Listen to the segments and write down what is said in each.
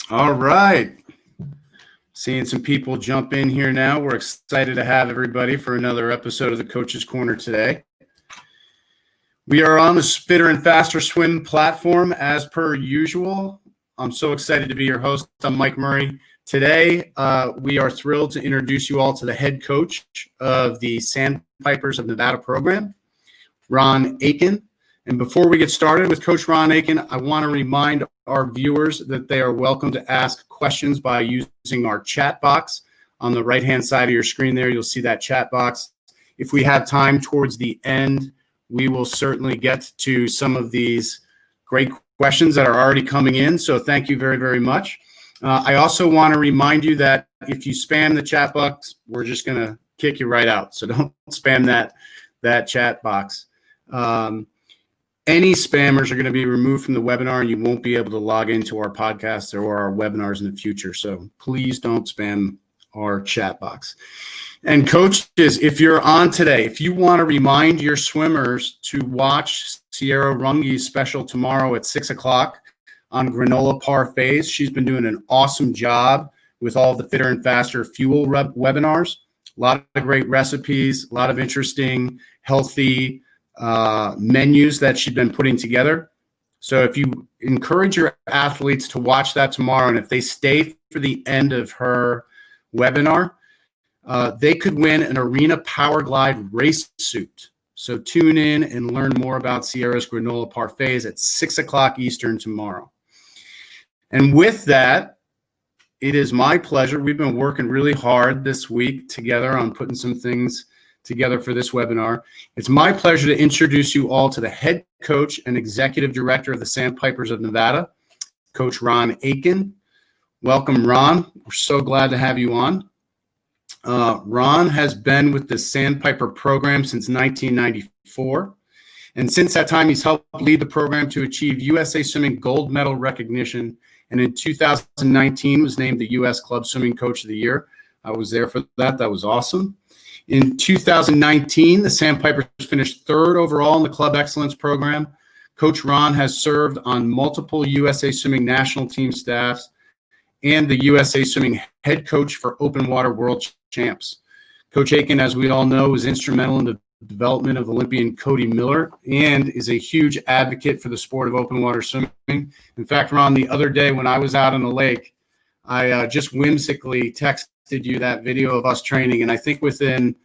All right. Seeing some people jump in here now. We're excited to have everybody for another episode of the Coach's Corner today. We are on the Fitter and Faster Swim platform as per usual. I'm so excited to be your host. I'm Mike Murray. Today, we are thrilled to introduce you all to the head coach of the Sandpipers of Nevada program, Ron Aitken. And before we get started with Coach Ron Aitken, I want to remind our viewers that they are welcome to ask questions by using our chat box. On the right-hand side of your screen there, you'll see that chat box. If we have time towards the end, we will certainly get to some of these great questions that are already coming in. So thank you very, very much. I also want to remind you that if you spam the chat box, we're just going to kick you right out. So don't spam that chat box. Any spammers are going to be removed from the webinar, and you won't be able to log into our podcast or our webinars in the future. So please don't spam our chat box. And coaches, if you're on today, if you want to remind your swimmers to watch Sierra Runge's special tomorrow at 6 o'clock on granola parfaits. She's been doing an awesome job with all the Fitter and Faster Fuel webinars. A lot of great recipes, a lot of interesting, healthy menus that she's been putting together. So if you encourage your athletes to watch that tomorrow, and if they stay for the end of her webinar, they could win an Arena Power Glide race suit. So tune in and learn more about Sierra's granola parfaits at 6 o'clock Eastern tomorrow. And with that, it is my pleasure. We've been working really hard this week together on putting some things together for this webinar. It's my pleasure to introduce you all to the head coach and executive director of the Sandpipers of Nevada, Coach Ron Aitken. Welcome, Ron. We're so glad to have you on. Ron has been with the Sandpiper program since 1994. And since that time, he's helped lead the program to achieve USA Swimming gold medal recognition. And in 2019 was named the U.S. Club Swimming Coach of the Year. I was there for that. That was awesome. In 2019, the Sandpipers finished third overall in the Club Excellence program. Coach Ron has served on multiple USA Swimming national team staffs and the USA Swimming head coach for Open Water World Champs. Coach Aitken, as we all know, was instrumental in the development of Olympian Cody Miller and is a huge advocate for the sport of open water swimming. In fact, Ron, the other day when I was out on the lake, I just whimsically texted you that video of us training, and I think within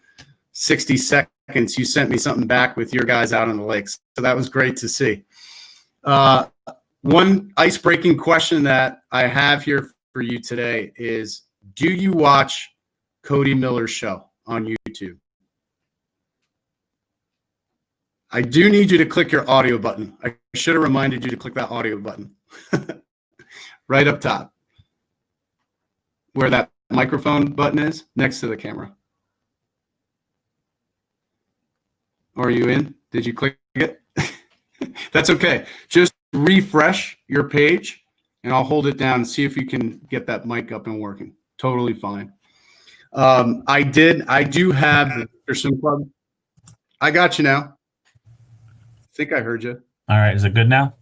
60 seconds you sent me something back with your guys out on the lakes. So that was great to see. One ice-breaking question that I have here for you today is, do you watch Cody Miller's show on YouTube? I do need you to click your audio button. I should have reminded you to click that audio button right up top where that microphone button is next to the camera. Are you in? Did you click it? That's okay. Just refresh your page and I'll hold it down and see if you can get that mic up and working. Totally fine. I do have, there's some problem. I got you now. I think I heard you. All right. Is it good now?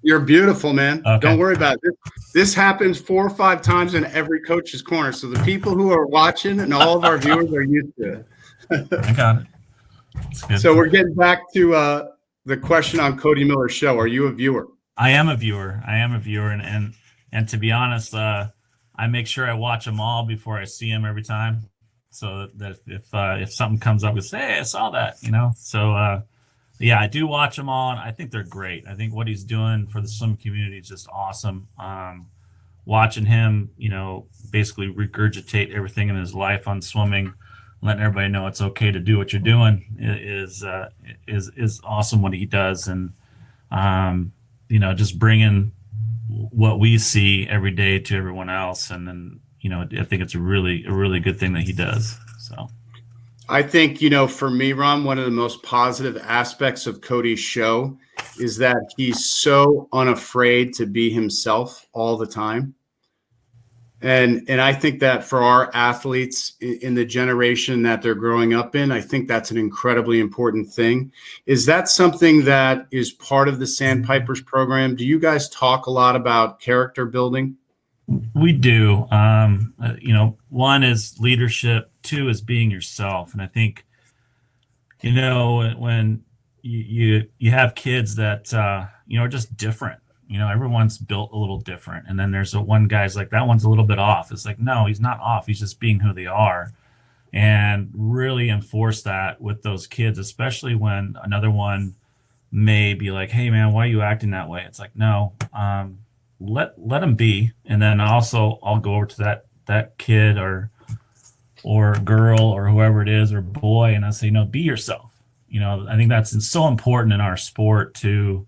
You're beautiful, man. Okay. Don't worry about it. This happens 4 or 5 times in every coach's corner. So the people who are watching and all of our viewers are used to it. I got it. Good. So we're getting back to the question on Cody Miller's show. Are you a viewer? I am a viewer. And to be honest, I make sure I watch them all before I see them every time. So that if something comes up, it's, hey, I saw that, So yeah, I do watch them all, and I think they're great. I think what he's doing for the swim community is just awesome. Watching him, basically regurgitate everything in his life on swimming, letting everybody know it's okay to do what you're doing is awesome what he does. And, just bringing what we see every day to everyone else. And then, I think it's a really good thing that he does. So I think, for me, Ron, one of the most positive aspects of Cody's show is that he's so unafraid to be himself all the time. And I think that for our athletes in the generation that they're growing up in, I think that's an incredibly important thing. Is that something that is part of the Sandpipers program? Do you guys talk a lot about character building? We do. One is leadership, two is being yourself. And I think, when you have kids that, are just different, everyone's built a little different. And then there's one guy's like, that one's a little bit off. It's like, no, he's not off. He's just being who they are. And really enforce that with those kids, especially when another one may be like, hey man, why are you acting that way? It's like, no, let them be. And then also I'll go over to that kid or girl or whoever it is or boy, and I say, no, be yourself. I think that's so important in our sport to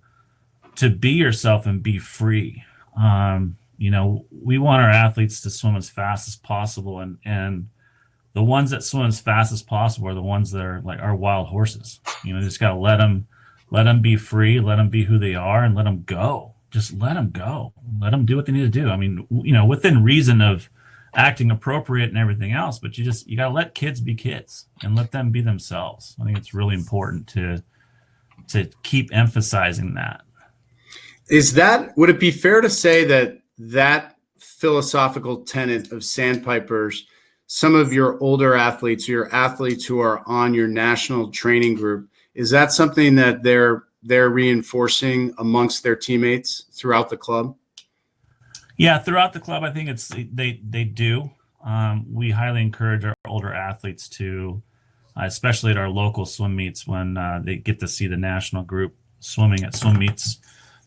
be yourself and be free. We want our athletes to swim as fast as possible, and the ones that swim as fast as possible are the ones that are like our wild horses. Just got to let them be free, let them be who they are, and let them go. Just let them go. Let them do what they need to do. I mean, within reason of acting appropriate and everything else, but you got to let kids be kids and let them be themselves. I think it's really important to keep emphasizing that. Would it be fair to say that philosophical tenet of Sandpipers, some of your older athletes, your athletes who are on your national training group, is that something that they're reinforcing amongst their teammates throughout the club? Yeah, throughout the club, I think they do. We highly encourage our older athletes to, especially at our local swim meets, when they get to see the national group swimming at swim meets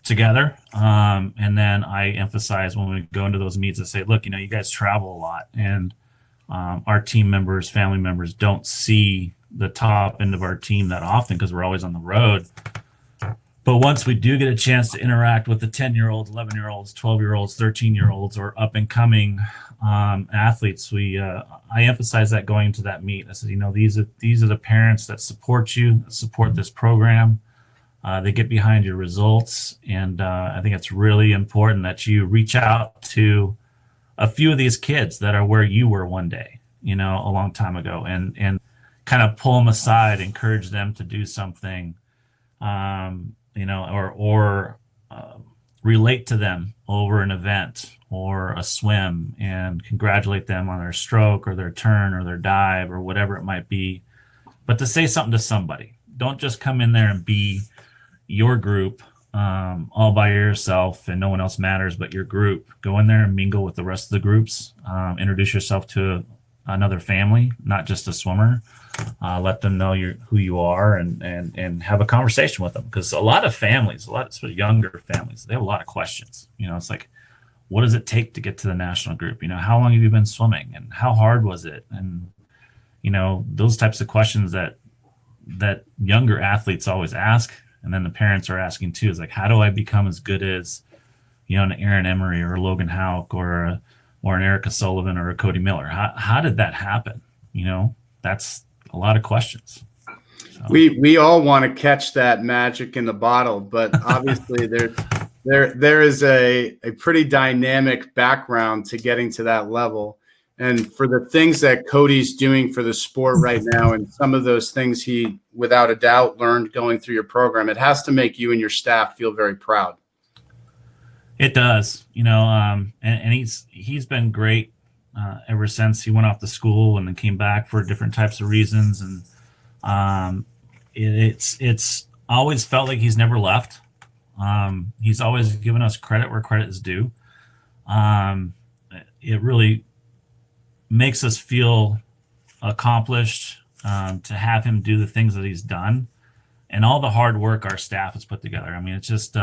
together. And then I emphasize when we go into those meets, I say, look, you guys travel a lot, and our team members, family members don't see the top end of our team that often because we're always on the road. But once we do get a chance to interact with the 10-year-olds, 11-year-olds, 12-year-olds, 13-year-olds, or up and coming athletes, I emphasize that going into that meet. I said, these are the parents that support you, that support this program. They get behind your results, and I think it's really important that you reach out to a few of these kids that are where you were one day, a long time ago, and kind of pull them aside, encourage them to do something, or relate to them over an event or a swim, and congratulate them on their stroke or their turn or their dive or whatever it might be. But to say something to somebody, don't just come in there and be your group all by yourself and no one else matters but your group. Go in there and mingle with the rest of the groups. Introduce yourself to another family, not just a swimmer. Let them know who you are, and have a conversation with them, because a lot of families, especially younger families, they have a lot of questions. It's like, what does it take to get to the national group? How long have you been swimming, and how hard was it? And those types of questions that younger athletes always ask, and then the parents are asking too, is like, how do I become as good as an Aaron Emery or a Logan Houck or an Erica Sullivan or a Cody Miller? How did that happen? That's a lot of questions. So. We all want to catch that magic in the bottle, but obviously there is a pretty dynamic background to getting to that level. And for the things that Cody's doing for the sport right now, and some of those things he, without a doubt, learned going through your program, it has to make you and your staff feel very proud. It does, and he's been great ever since he went off to school and then came back for different types of reasons. And it's always felt like he's never left. He's always given us credit where credit is due. It really makes us feel accomplished to have him do the things that he's done, and all the hard work our staff has put together. I mean, it's just,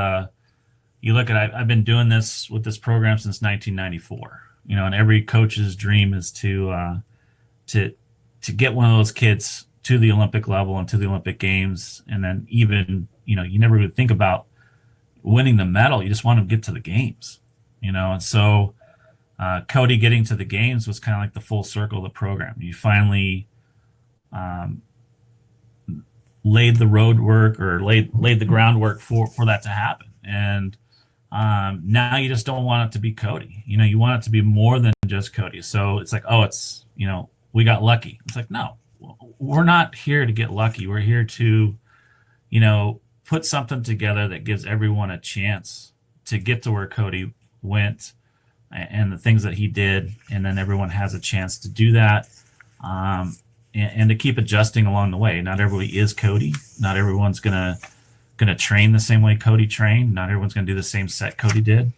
you look at, I've been doing this with this program since 1994, and every coach's dream is to get one of those kids to the Olympic level and to the Olympic Games. And then even, you never would think about winning the medal. You just want to get to the games, and so Cody getting to the games was kind of like the full circle of the program. You finally laid the road work, or laid the groundwork for that to happen. And now you just don't want it to be Cody. You want it to be more than just Cody. So it's like, it's, we got lucky. It's like, no, we're not here to get lucky. We're here to, put something together that gives everyone a chance to get to where Cody went, and the things that he did, and then everyone has a chance to do that, and to keep adjusting along the way. Not everybody is Cody. Not everyone's gonna train the same way Cody trained. Not everyone's gonna do the same set Cody did.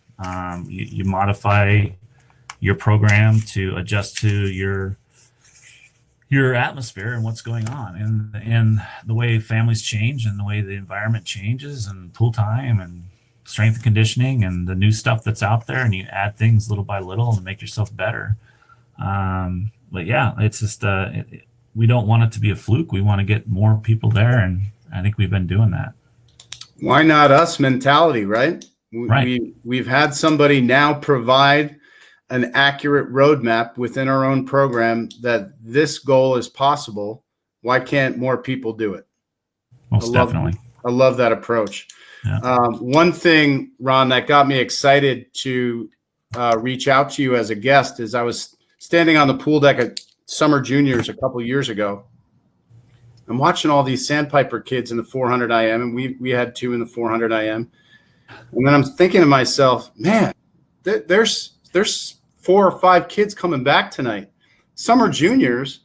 You modify your program to adjust to your atmosphere and what's going on, and the way families change, and the way the environment changes, and pool time, and strength and conditioning, and the new stuff that's out there, and you add things little by little to make yourself better. But yeah, it's just we don't want it to be a fluke. We want to get more people there, and I think we've been doing that. Why not us mentality, right? Right. We've had somebody now provide an accurate roadmap within our own program that this goal is possible. Why can't more people do it? Most definitely. I love that approach. Yeah. One thing, Ron, that got me excited to reach out to you as a guest is I was standing on the pool deck at Summer Juniors a couple years ago. I'm watching all these Sandpiper kids in the 400 IM, and we had 2 in the 400 IM. And then I'm thinking to myself, man, there's 4 or 5 kids coming back tonight. Summer Juniors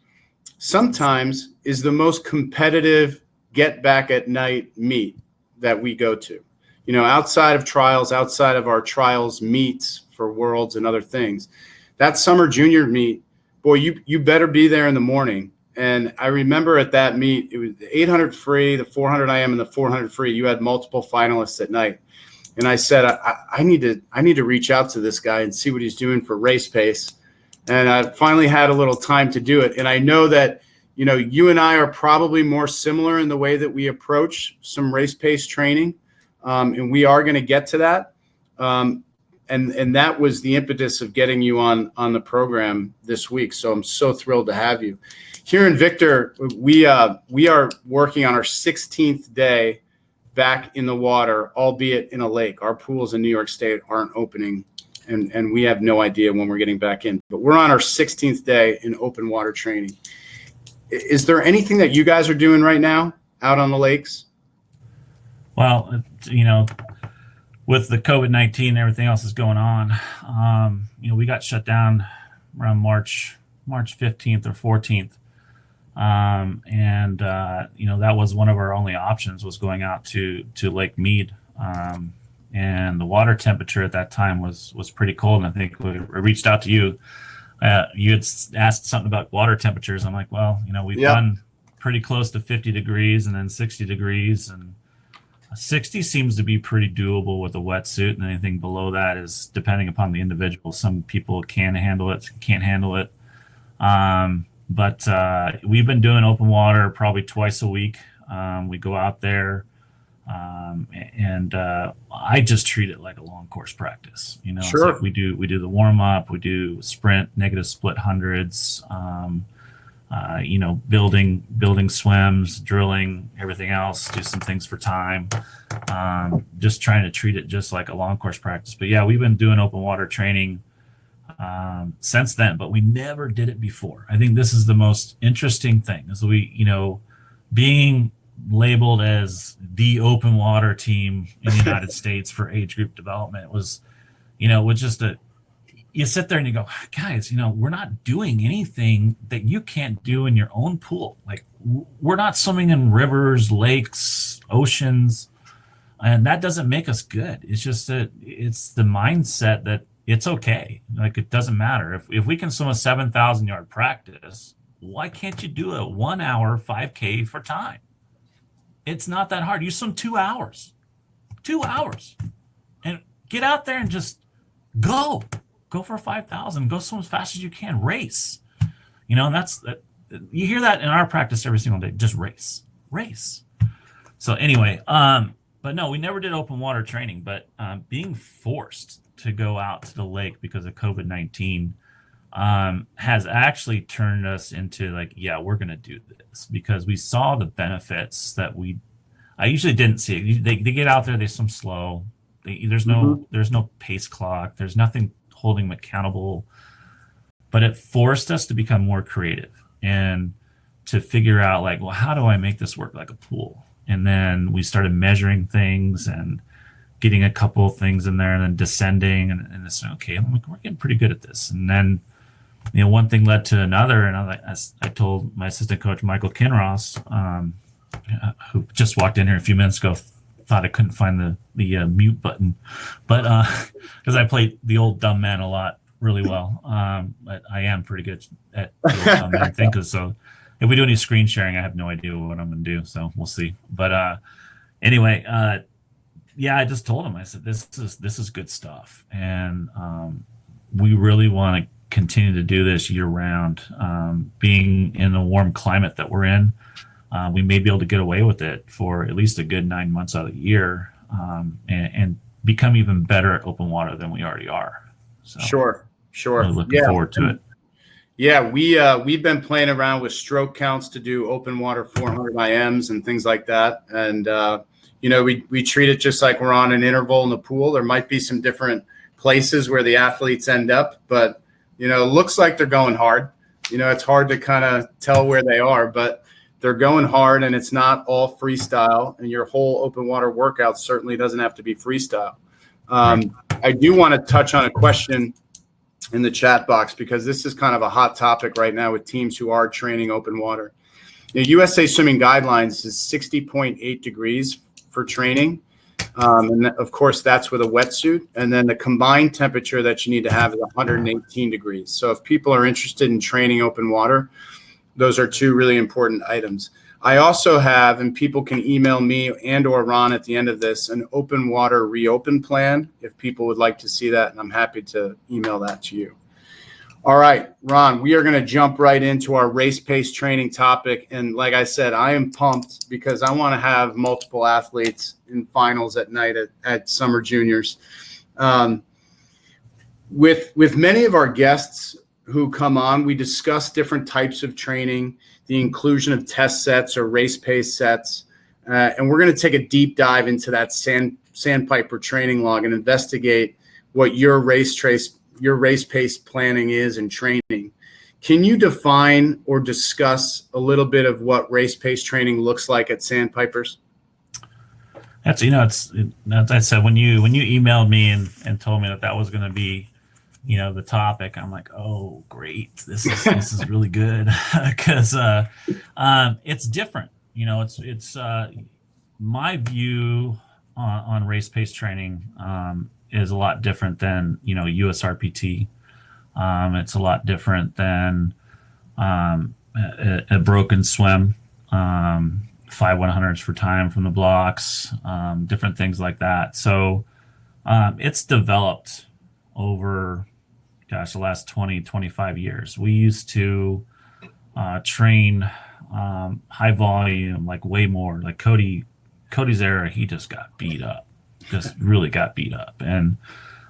sometimes is the most competitive get back at night meet that we go to. You know, outside of trials, outside of our trials meets for worlds and other things, that Summer Junior meet, boy, you better be there in the morning. And I remember at that meet, it was the 800 free, the 400 IM, and the 400 free. You had multiple finalists at night. And I said, I need to reach out to this guy and see what he's doing for race pace. And I finally had a little time to do it. And I know that, you know, you and I are probably more similar in the way that we approach some race pace training. And we are going to get to that. And that was the impetus of getting you on the program this week. So I'm so thrilled to have you. Here in Victor, we are working on our 16th day back in the water, albeit in a lake. Our pools in New York State aren't opening, and we have no idea when we're getting back in. But we're on our 16th day in open water training. Is there anything that you guys are doing right now out on the lakes? Well, you know, with the COVID-19 and everything else that's going on, you know, we got shut down around March 15th or 14th. You know, that was one of our only options, was going out to Lake Mead. And the water temperature at that time was pretty cold. And I think we reached out to you. You had asked something about water temperatures. I'm like, well, you know, we've done pretty close to 50 degrees and then 60 degrees, and 60 seems to be pretty doable with a wetsuit, and anything below that is depending upon the individual. Some people can handle it, can't handle it. But we've been doing open water probably twice a week. We go out there, and I just treat it like a long course practice. You know, sure. It's like we do the warm up, we do sprint, negative split hundreds, you know, building swims, drilling, everything else. Do some things for time. Just trying to treat it just like a long course practice. But yeah, we've been doing open water training since then, but we never did it before. I think this is the most interesting thing, is we, you know, being labeled as the open water team in the United States for age group development was, you know, was just you sit there and you go, guys, you know, we're not doing anything that you can't do in your own pool. Like, we're not swimming in rivers, lakes, oceans, and that doesn't make us good. It's just that it's the mindset that it's okay. Like, it doesn't matter. If we can swim a 7,000 yard practice, why can't you do a 1 hour 5K for time? It's not that hard. You swim 2 hours, and get out there and just go for 5,000, go swim as fast as you can, race, you know, and that's, you hear that in our practice every single day, just race. So anyway, but no, we never did open water training, but being forced to go out to the lake because of COVID-19 has actually turned us into like, yeah, we're going to do this, because we saw the benefits that I usually didn't see. They get out there, they swim slow. There's no pace clock. There's nothing holding them accountable, but it forced us to become more creative and to figure out, like, well, how do I make this work like a pool? And then we started measuring things and getting a couple of things in there and then descending and it's okay. I'm like, we're getting pretty good at this. And then, one thing led to another. And I told my assistant coach, Michael Kinross, who just walked in here a few minutes ago, thought I couldn't find the mute button, but because I played the old dumb man a lot really well. But I am pretty good at the old dumb man thing. So if we do any screen sharing, I have no idea what I'm going to do. So we'll see. But anyway, I just told him, I said, this is good stuff. And we really want to continue to do this year round. Being in the warm climate that we're in, we may be able to get away with it for at least a good 9 months out of the year, and become even better at open water than we already are. So Sure. really looking forward to it. Yeah, we've been playing around with stroke counts to do open water 400 IMs and things like that. And we treat it just like we're on an interval in the pool. There might be some different places where the athletes end up, but it looks like they're going hard. It's hard to kind of tell where they are, but they're going hard, and it's not all freestyle. And your whole open water workout certainly doesn't have to be freestyle. I do want to touch on a question in the chat box, because this is kind of a hot topic right now with teams who are training open water. The USA Swimming Guidelines is 60.8 degrees for training. And of course, that's with a wetsuit. And then the combined temperature that you need to have is 118 degrees. So if people are interested in training open water, those are two really important items. I also have, and people can email me and or Ron at the end of this, an open water reopen plan if people would like to see that, and I'm happy to email that to you. All right, Ron, we are going to jump right into our race pace training topic. And like I said, I am pumped because I want to have multiple athletes in finals at night at Summer Juniors. With many of our guests who come on, we discuss different types of training, the inclusion of test sets or race pace sets. And we're going to take a deep dive into that Sandpiper training log and investigate what your race pace planning is and training. Can you define or discuss a little bit of what race pace training looks like at Sandpipers? That's, as I said, when you emailed me and told me that was going to be, the topic, I'm like, oh, great. This is really good. Cause, it's different, it's my view on race pace training, is a lot different than, USRPT. It's a lot different than, a broken swim, 5/100s for time from the blocks, different things like that. So, it's developed over, the last 20, 25 years. We used to train high volume, like way more, like Cody's era, he just got beat up, just really got beat up. And,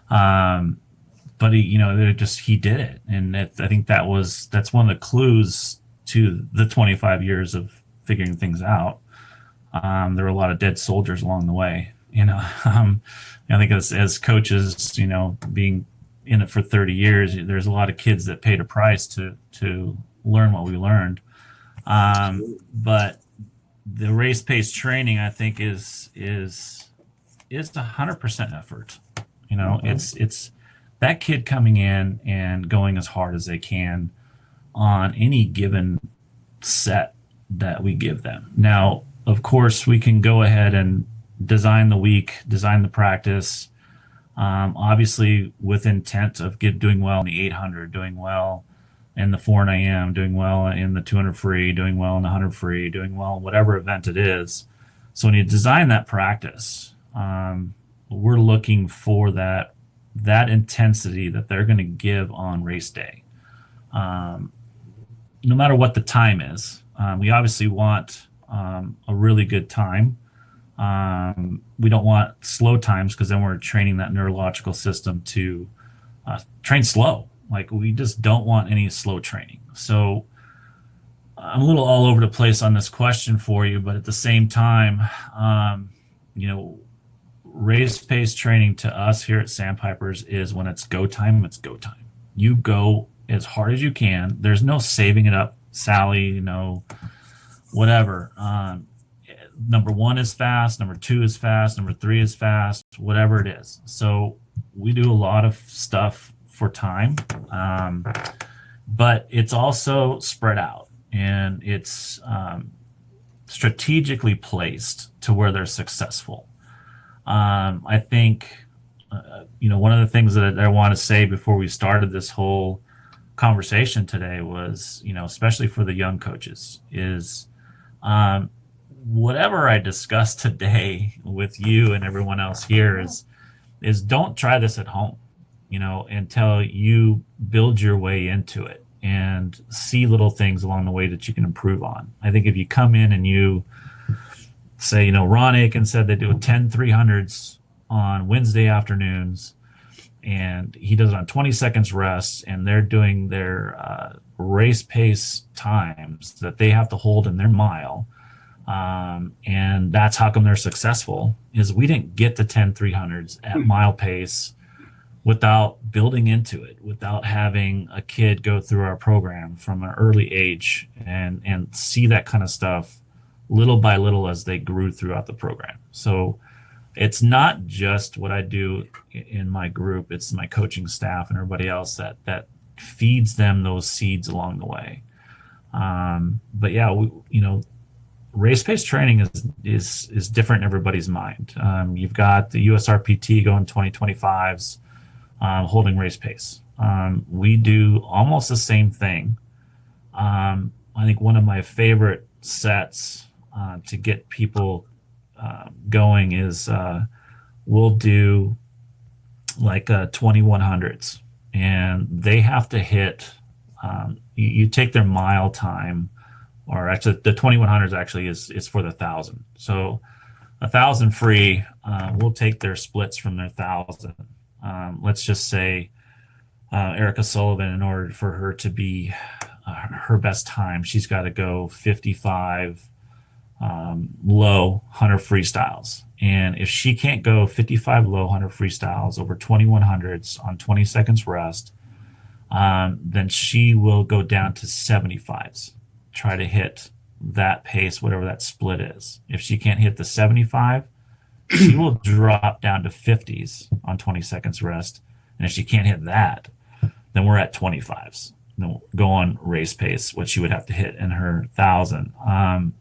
but he did it. And I think that's one of the clues to the 25 years of figuring things out. There were a lot of dead soldiers along the way, I think as coaches, being in it for 30 years, there's a lot of kids that paid a price to learn what we learned. But the race pace training, I think, is 100% effort. It's that kid coming in and going as hard as they can on any given set that we give them. Now, of course, we can go ahead and design the week, design the practice, obviously with intent of doing well in the 800, doing well in the 4 IM, doing well in the 200 free, doing well in the 100 free, doing well in whatever event it is. So when you design that practice, we're looking for that intensity that they're going to give on race day. No matter what the time is, we obviously want a really good time. We don't want slow times, because then we're training that neurological system to train slow. Like, we just don't want any slow training. So I'm a little all over the place on this question for you, but at the same time, race pace training to us here at Sandpipers is when it's go time, it's go time. You go as hard as you can. There's no saving it up, Sally, whatever. number 1 is fast, number 2 is fast, number 3 is fast, whatever it is. So we do a lot of stuff for time, but it's also spread out, and it's strategically placed to where they're successful. I think, one of the things that I want to say before we started this whole conversation today was, especially for the young coaches, is whatever I discussed today with you and everyone else here is don't try this at home, until you build your way into it and see little things along the way that you can improve on. I think if you come in and you say, Ron Aitken said they do 10 300s on Wednesday afternoons, and he does it on 20 seconds rest, and they're doing their race pace times that they have to hold in their mile. And that's how come they're successful, is we didn't get to 10 300s at mile pace without building into it, without having a kid go through our program from an early age and see that kind of stuff little by little as they grew throughout the program. So it's not just what I do in my group, it's my coaching staff and everybody else that feeds them those seeds along the way. But yeah, race pace training is different in everybody's mind. You've got the USRPT going 2025s, holding race pace. We do almost the same thing. I think one of my favorite sets to get people going is we'll do like 2100s, and they have to hit, you take their mile time, or actually the 2100s actually is for the 1,000. So 1,000 free, we'll take their splits from their 1,000. Let's just say Erica Sullivan, in order for her to be her best time, she's got to go 55 low 100 freestyles. And if she can't go 55 low 100 freestyles over 2100s on 20 seconds rest, then she will go down to 75s, try to hit that pace, whatever that split is. If she can't hit the 75, she will drop down to 50s on 20 seconds rest. And if she can't hit that, then we're at 25s. Then we'll go on race pace, what she would have to hit in her 1,000.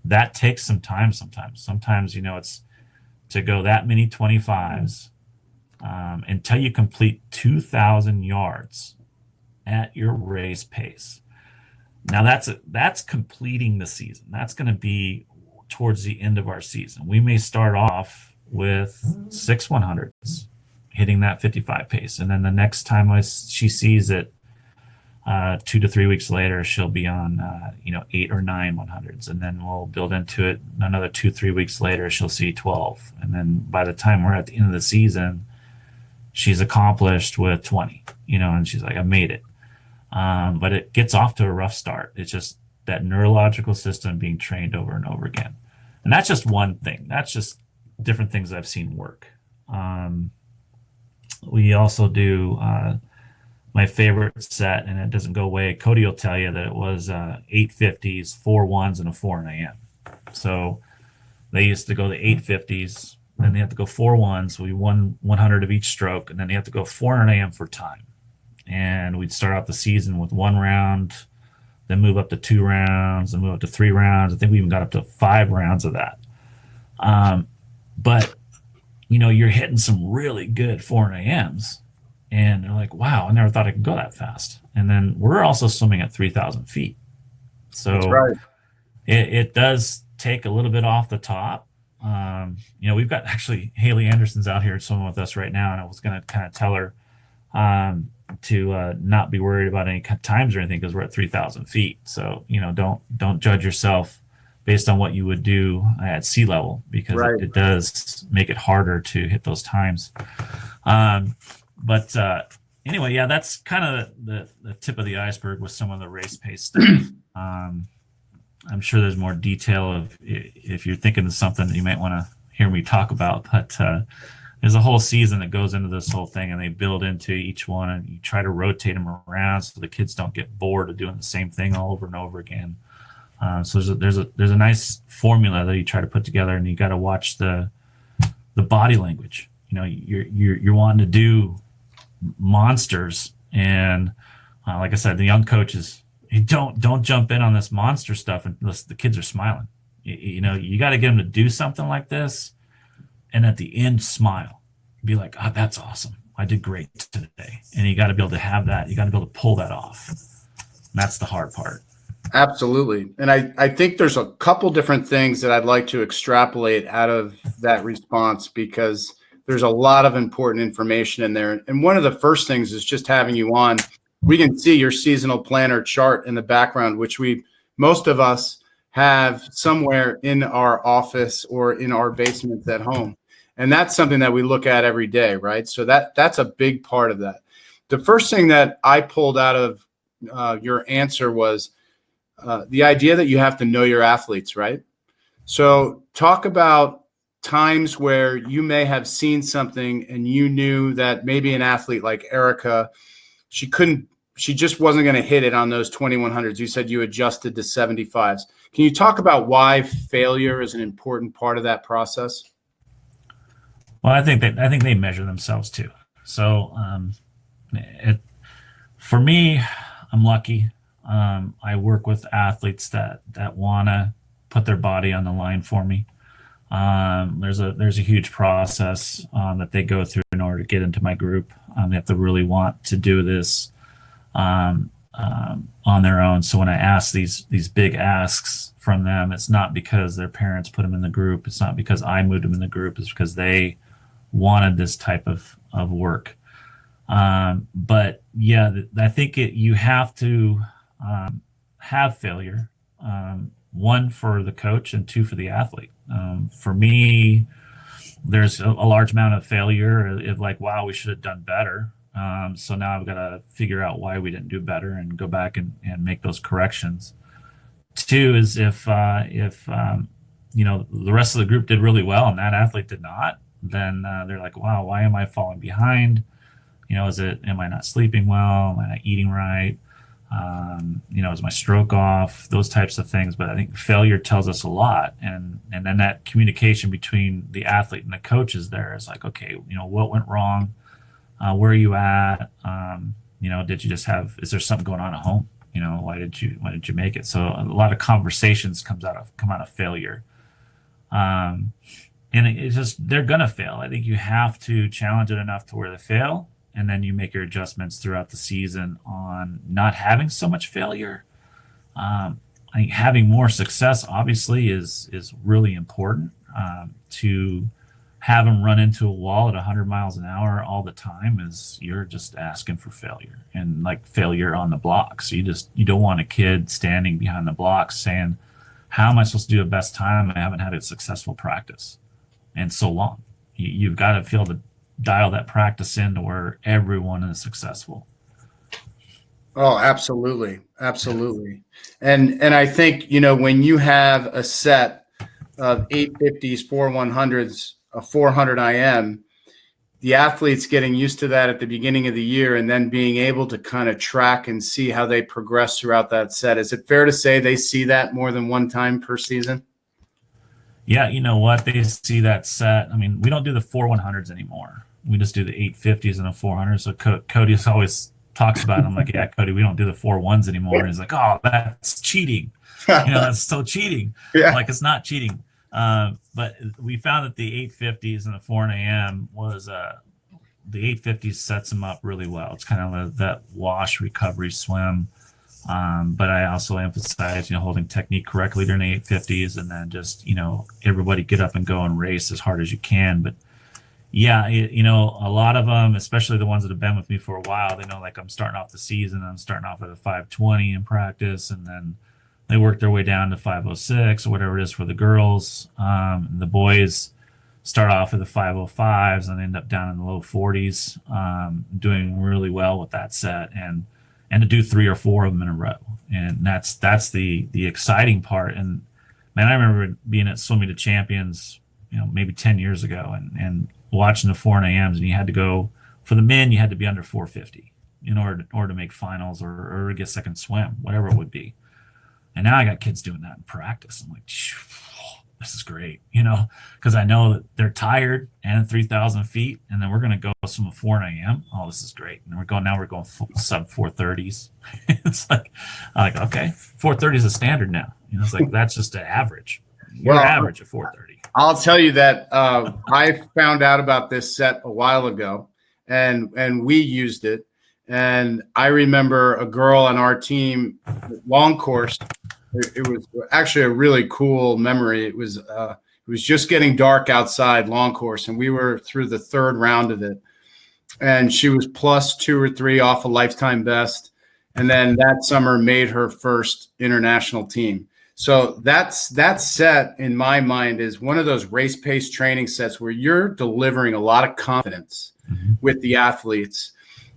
That takes some time sometimes. Sometimes, it's to go that many 25s until you complete 2,000 yards at your race pace. Now that's completing the season. That's going to be towards the end of our season. We may start off with 6 100s, hitting that 55 pace, and then the next time she sees it, 2 to 3 weeks later, she'll be on 8 or 9 100s, and then we'll build into it. Another 2-3 weeks later, she'll see 12, and then by the time we're at the end of the season, she's accomplished with 20. And she's like, I made it. But it gets off to a rough start. It's just that neurological system being trained over and over again. And that's just one thing. That's just different things I've seen work. We also do my favorite set, and it doesn't go away. Cody will tell you that it was 850s, 4 1s, and a 4 AM. So they used to go the 850s, then they have to go 4 1s. We won 100 of each stroke, and then they have to go 400 AM for time. And we'd start out the season with 1 round, then move up to 2 rounds, then move up to 3 rounds. I think we even got up to 5 rounds of that. But, you're hitting some really good 4 AMs, and they're like, wow, I never thought I could go that fast. And then we're also swimming at 3,000 feet. So that's right. It does take a little bit off the top. We've got actually Haley Anderson's out here swimming with us right now, and I was going to kind of tell her to not be worried about any times or anything, because we're at 3,000 feet. So, don't judge yourself based on what you would do at sea level, because right. it does make it harder to hit those times. But anyway, yeah, that's kind of the tip of the iceberg with some of the race pace stuff. I'm sure there's more detail if you're thinking of something that you might want to hear me talk about, but there's a whole season that goes into this whole thing, and they build into each one, and you try to rotate them around so the kids don't get bored of doing the same thing all over and over again. So there's a nice formula that you try to put together, and you got to watch the body language. You're wanting to do monsters, and like I said, the young coaches, you don't jump in on this monster stuff unless the kids are smiling. You got to get them to do something like this, and at the end smile, be like, oh, that's awesome, I did great today. And you got to be able to have that, you got to be able to pull that off. And that's the hard part. Absolutely. And I think there's a couple different things that I'd like to extrapolate out of that response, because there's a lot of important information in there. And one of the first things is just having you on. We can see your seasonal planner chart in the background, which most of us have somewhere in our office or in our basements at home. And that's something that we look at every day, right? So that's a big part of that. The first thing that I pulled out of your answer was the idea that you have to know your athletes, right? So talk about times where you may have seen something and you knew that maybe an athlete like Erica, she just wasn't going to hit it on those 2100s. You said you adjusted to 75s. Can you talk about why failure is an important part of that process? Well, I think they measure themselves too. So for me, I'm lucky. I work with athletes that want to put their body on the line for me. There's a huge process that they go through in order to get into my group. They have to really want to do this on their own. So when I ask these big asks from them, it's not because their parents put them in the group. It's not because I moved them in the group. It's because they wanted this type of work. But yeah, I think you have to have failure. One for the coach and two for the athlete. For me, there's a large amount of failure of like, wow, we should have done better. So now I've got to figure out why we didn't do better and go back and make those corrections. Two is if the rest of the group did really well and that athlete did not, then they're like, wow, why am I falling behind? Am I not sleeping well? Am I not eating right? Is my stroke off? Those types of things. But I think failure tells us a lot. And then that communication between the athlete and the coach is there. It's like, okay, what went wrong? Where are you at? Did you just is there something going on at home? Why did you make it? So a lot of conversations come out of failure. And it's just, they're going to fail. I think you have to challenge it enough to where they fail. And then you make your adjustments throughout the season on not having so much failure. I think having more success obviously is really important. To have them run into a wall at 100 miles an hour all the time you're just asking for failure, and like failure on the blocks. You don't want a kid standing behind the blocks saying, how am I supposed to do a best time? I haven't had a successful practice in so long. You've got to feel to dial that practice in to where everyone is successful. Oh, absolutely. Absolutely. And I think, when you have a set of 850s, 4100s, a 400 IM, the athletes getting used to that at the beginning of the year and then being able to kind of track and see how they progress throughout that set. Is it fair to say they see that more than one time per season? Yeah, you know what? They see that set. I mean, we don't do the 4100s anymore. We just do the 850s and the 400s. So Cody always talks about it. I'm like, yeah, Cody, we don't do the 41s anymore. And he's like, oh, that's cheating. That's so cheating. Yeah. Like, it's not cheating. But we found that the 850s and the 4 AM was the 850s sets them up really well. It's kind of that wash recovery swim. But I also emphasize, holding technique correctly during the 850s, and then just, everybody get up and go and race as hard as you can. But yeah, a lot of them, especially the ones that have been with me for a while, they know, like, I'm starting off the season, I'm starting off at a 520 in practice, and then they work their way down to 506 or whatever it is for the girls. The boys start off with the 505s and end up down in the low 40s, doing really well with that set, and to do 3 or 4 of them in a row. And that's the exciting part. And man, I remember being at Swimming to Champions, maybe 10 years ago, and watching the 4 AMs, and you had to go, for the men, you had to be under 450 in order to make finals or to get second swim, whatever it would be. And now I got kids doing that in practice. I'm like, this is great, because I know that they're tired and 3,000 feet, and then we're going to go swim at 4 a.m. Oh, this is great. And we're going sub 4:30s. It's like, okay, 4:30 is a standard now. It's like, that's just an average. You're average at 4:30. I'll tell you that I found out about this set a while ago, and we used it. And I remember a girl on our team, long course. It was actually a really cool memory. It was just getting dark outside, long course, and we were through the third round of it. And she was plus 2 or 3 off a lifetime best, and then that summer made her first international team. So that set in my mind is one of those race pace training sets where you're delivering a lot of confidence with the athletes,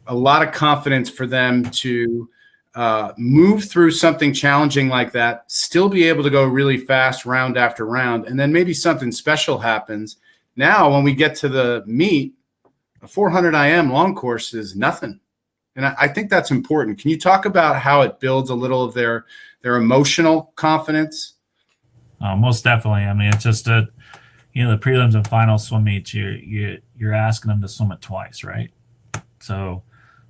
a lot of confidence for them to move through something challenging like that, still be able to go really fast round after round, and then maybe something special happens. Now, when we get to the meet, a 400 IM long course is nothing. And I think that's important. Can you talk about how it builds a little of their emotional confidence? Most definitely. I mean, it's just the prelims and final swim meets, you're asking them to swim it twice, right? So,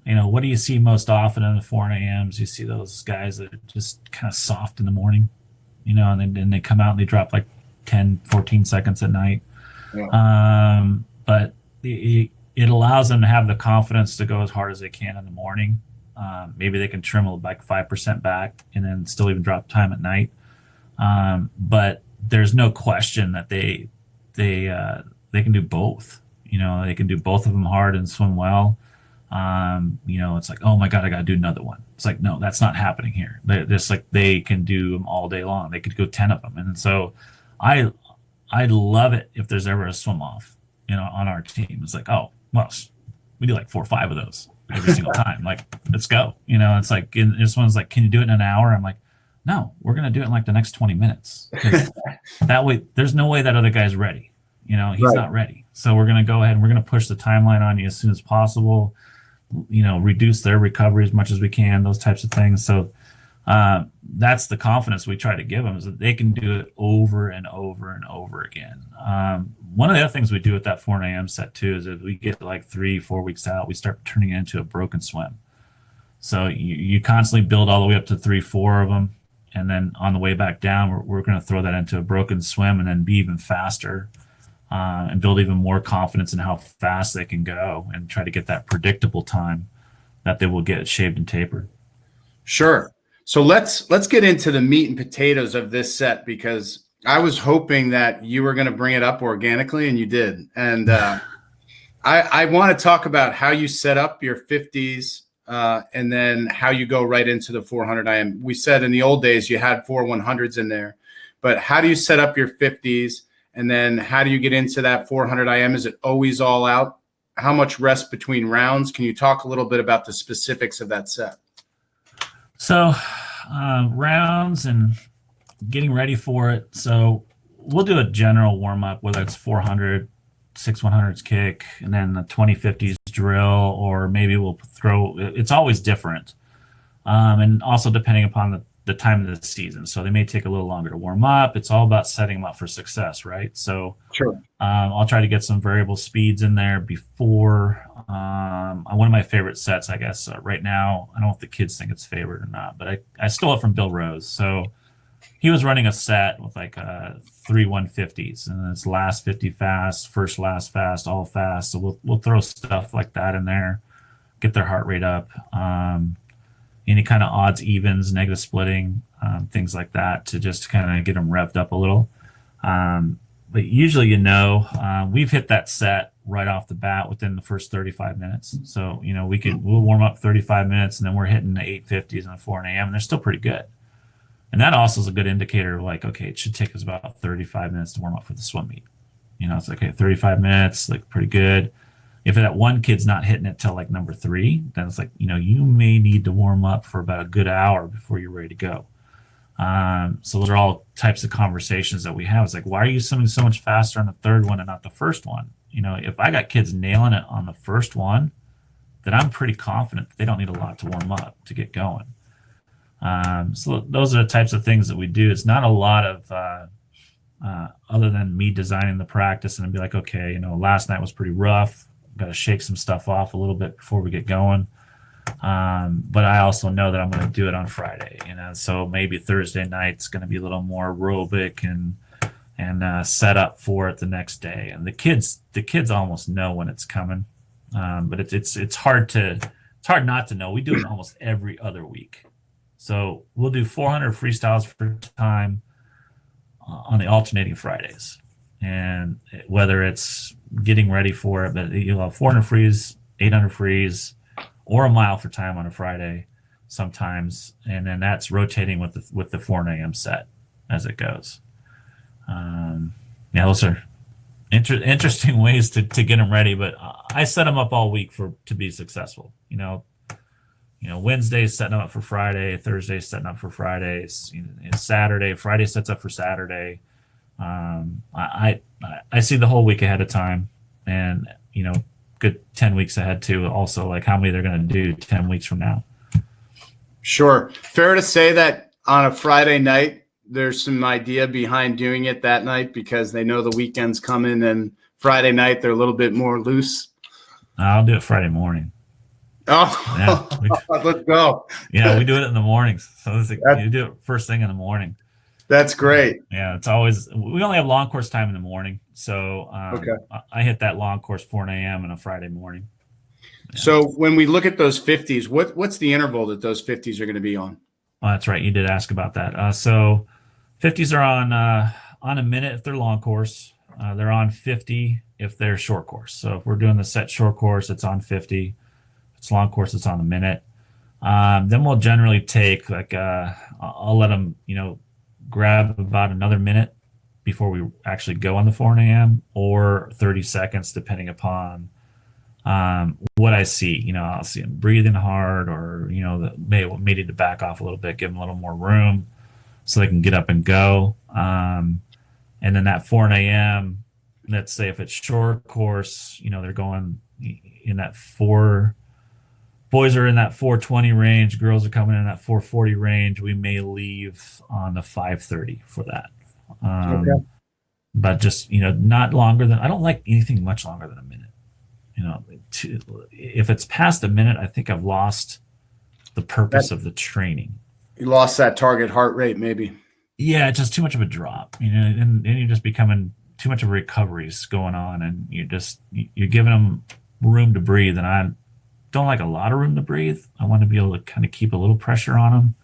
what do you see most often in the 4 a.m.s? You see those guys that are just kind of soft in the morning, and then they come out and they drop like 10, 14 seconds at night. Yeah. But it allows them to have the confidence to go as hard as they can in the morning. Maybe they can trim like 5% back and then still even drop time at night. But there's no question that they can do both. They can do both of them hard and swim well. It's like, oh my God, I got to do another one. It's like, no, that's not happening here. They're just like, they can do them all day long. They could go 10 of them. And so I love it if there's ever a swim off, on our team. It's like, oh, well, we do like 4 or 5 of those every single time. Like, let's go. It's like, this one's like, can you do it in an hour? I'm like, no, we're going to do it in like the next 20 minutes. That way, there's no way that other guy's ready. He's not ready. So we're going to go ahead and we're going to push the timeline on you as soon as possible, reduce their recovery as much as we can, those types of things. So that's the confidence we try to give them, is that they can do it over and over and over again. One of the other things we do with that 4 a.m. set too is if we get like 3-4 weeks out, we start turning it into a broken swim. So you constantly build all the way up to 3-4 of them. And then on the way back down, we're going to throw that into a broken swim and then be even faster and build even more confidence in how fast they can go and try to get that predictable time that they will get shaved and tapered. Sure. So let's get into the meat and potatoes of this set, because I was hoping that you were going to bring it up organically, and you did. And I want to talk about how you set up your 50s and then how you go right into the 400 IM. We said in the old days you had 4 100s in there, but how do you set up your 50s, and then how do you get into that 400 IM? Is it always all out? How much rest between rounds? Can you talk a little bit about the specifics of that set? So rounds and getting ready for it. So we'll do a general warm-up, whether it's 400, 6 100s kick, and then the 2050s drill, or maybe we'll throw, it's always different. And also depending upon the time of the season. So they may take a little longer to warm up. It's all about setting them up for success, right? So sure. I'll try to get some variable speeds in there before. One of my favorite sets, I guess, right now, I don't know if the kids think it's favorite or not, but I stole it from Bill Rose. So he was running a set with like 3 150s, and it's last 50 fast, first last fast, all fast. So we'll throw stuff like that in there, get their heart rate up. Any kind of odds, evens, negative splitting, things like that, to just kind of get them revved up a little. But usually, we've hit that set right off the bat within the first 35 minutes. So, we'll warm up 35 minutes, and then we're hitting the 850s and the 4 a.m., and they're still pretty good. And that also is a good indicator of like, okay, it should take us about 35 minutes to warm up for the swim meet. It's like, okay, 35 minutes, like pretty good. If that one kid's not hitting it till like number 3, then it's like, you may need to warm up for about a good hour before you're ready to go. So those are all types of conversations that we have. It's like, why are you swimming so much faster on the third one and not the first one? If I got kids nailing it on the first one, then I'm pretty confident that they don't need a lot to warm up to get going. So those are the types of things that we do. It's not a lot of other than me designing the practice and be like, okay, last night was pretty rough. Got to shake some stuff off a little bit before we get going. But I also know that I'm going to do it on Friday, so maybe Thursday night's going to be a little more aerobic and set up for it the next day. And the kids almost know when it's coming. But it's hard not to know. We do it almost every other week. So we'll do 400 freestyles for time on the alternating Fridays. And whether it's getting ready for it, but you'll have 400 frees, 800 frees, or a mile for time on a Friday sometimes. And then that's rotating with the 4 a.m. set as it goes. Those are interesting ways to get them ready, but I set them up all week to be successful. Wednesday's setting them up for Friday, Thursday's setting up for Fridays, Saturday, Friday sets up for Saturday. I see the whole week ahead of time, and good 10 weeks ahead too. Also, like how many they're going to do 10 weeks from now. Sure. Fair to say that on a Friday night, there's some idea behind doing it that night because they know the weekend's coming, and Friday night they're a little bit more loose. I'll do it Friday morning. Oh, yeah, let's go. Yeah, we do it in the mornings. So you do it first thing in the morning. That's great. Yeah, it's always, we only have long course time in the morning. So okay. I hit that long course 4 a.m. on a Friday morning. Yeah. So when we look at those 50s, what's the interval that those 50s are going to be on? Oh, that's right. You did ask about that. So 50s are on a minute if they're long course. They're on 50 if they're short course. So if we're doing the set short course, it's on 50. If it's long course, it's on a minute. Then we'll generally take I'll let them, grab about another minute before we actually go on the 4 a.m. or 30 seconds, depending upon what I see. I'll see them breathing hard, or may need to back off a little bit, give them a little more room so they can get up and go. And then that 4 a.m., let's say if it's short course, they're going in that boys are in that 420 range, girls are coming in that 440 range. We may leave on the 530 for that. Okay. But just, not longer than, I don't like anything much longer than a minute. If it's past a minute, I think I've lost the purpose of the training. You lost that target heart rate, maybe. Yeah, it's just too much of a drop, and you're just becoming too much of recoveries going on, and you're giving them room to breathe. And I don't like a lot of room to breathe. I want to be able to kind of keep a little pressure on them.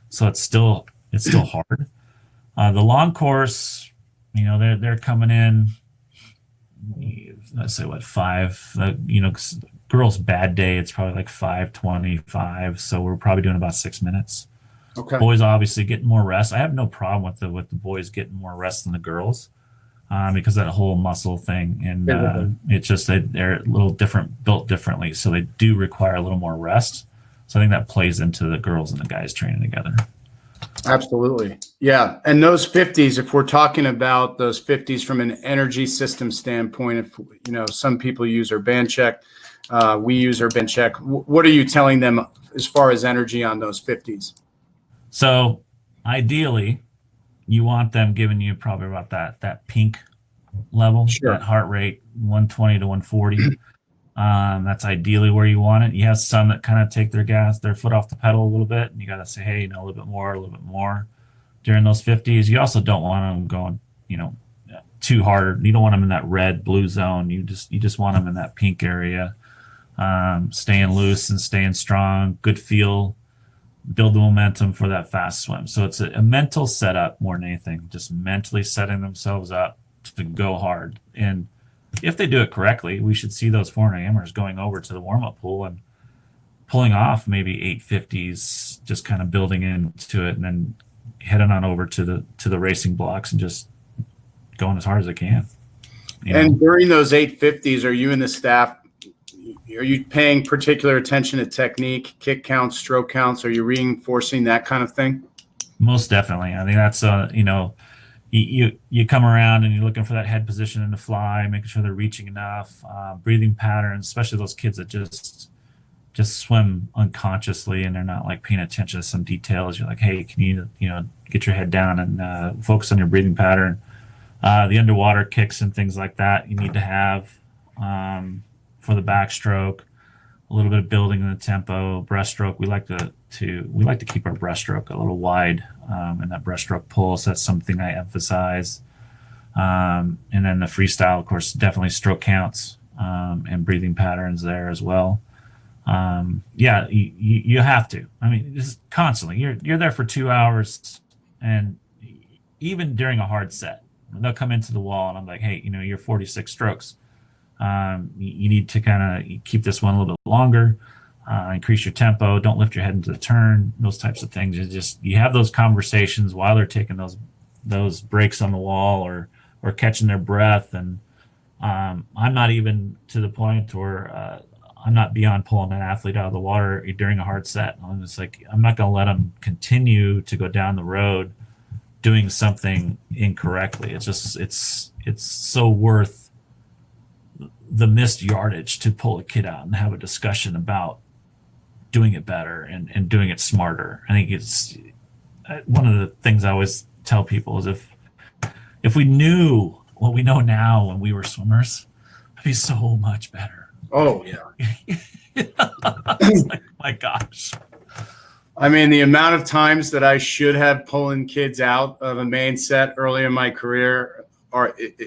So it's still hard. The long course, they're coming in, let's say 5, girls' bad day, it's probably like 5:25. So we're probably doing about 6 minutes. Okay. Boys obviously getting more rest. I have no problem with the boys getting more rest than the girls, because that whole muscle thing, and it's just that they're a little different, built differently, so they do require a little more rest. So I think that plays into the girls and the guys training together. Absolutely, yeah. And those 50s, if we're talking about those 50s from an energy system standpoint, if some people use our band check, we use our band check. What are you telling them as far as energy on those 50s? So ideally, you want them giving you probably about that pink level, sure. That heart rate, 120 to 140. That's ideally where you want it. You have some that kind of take their foot off the pedal a little bit, and you got to say, hey, a little bit more during those 50s. You also don't want them going, too hard. You don't want them in that red blue zone. You just want them in that pink area, staying loose and staying strong, good feel. Build the momentum for that fast swim. So it's a mental setup more than anything, just mentally setting themselves up to go hard. And if they do it correctly, we should see those 4 a.m.ers going over to the warm-up pool and pulling off maybe 850s, just kind of building into it, and then heading on over to the racing blocks and just going as hard as they can. And during those 850s, are you and the staff, are you paying particular attention to technique, kick counts, stroke counts? Are you reinforcing that kind of thing? Most definitely. I think that's you come around and you're looking for that head position in the fly, making sure they're reaching enough, breathing patterns, especially those kids that just just swim unconsciously and they're not like paying attention to some details. You're like, hey, can you, get your head down and focus on your breathing pattern. The underwater kicks and things like that you need to have for the backstroke. A little bit of building in the tempo. Breaststroke, we like to keep our breaststroke a little wide, and that breaststroke pulse. That's something I emphasize. And then the freestyle, of course, definitely stroke counts and breathing patterns there as well. Yeah, you have to. I mean, just constantly. You're there for 2 hours, and even during a hard set, they'll come into the wall, and I'm like, hey, you're 46 strokes. You need to kind of keep this one a little bit longer, increase your tempo, don't lift your head into the turn, those types of things. You have those conversations while they're taking those breaks on the wall or catching their breath. And I'm not even to the point where I'm not beyond pulling an athlete out of the water during a hard set. I'm just like, I'm not going to let them continue to go down the road doing something incorrectly. It's so worth the missed yardage to pull a kid out and have a discussion about doing it better and doing it smarter. I think it's one of the things I always tell people is if we knew what we know now when we were swimmers, it'd be so much better. Oh yeah. It's like, my gosh. I mean, the amount of times that I should have pulling kids out of a main set early in my career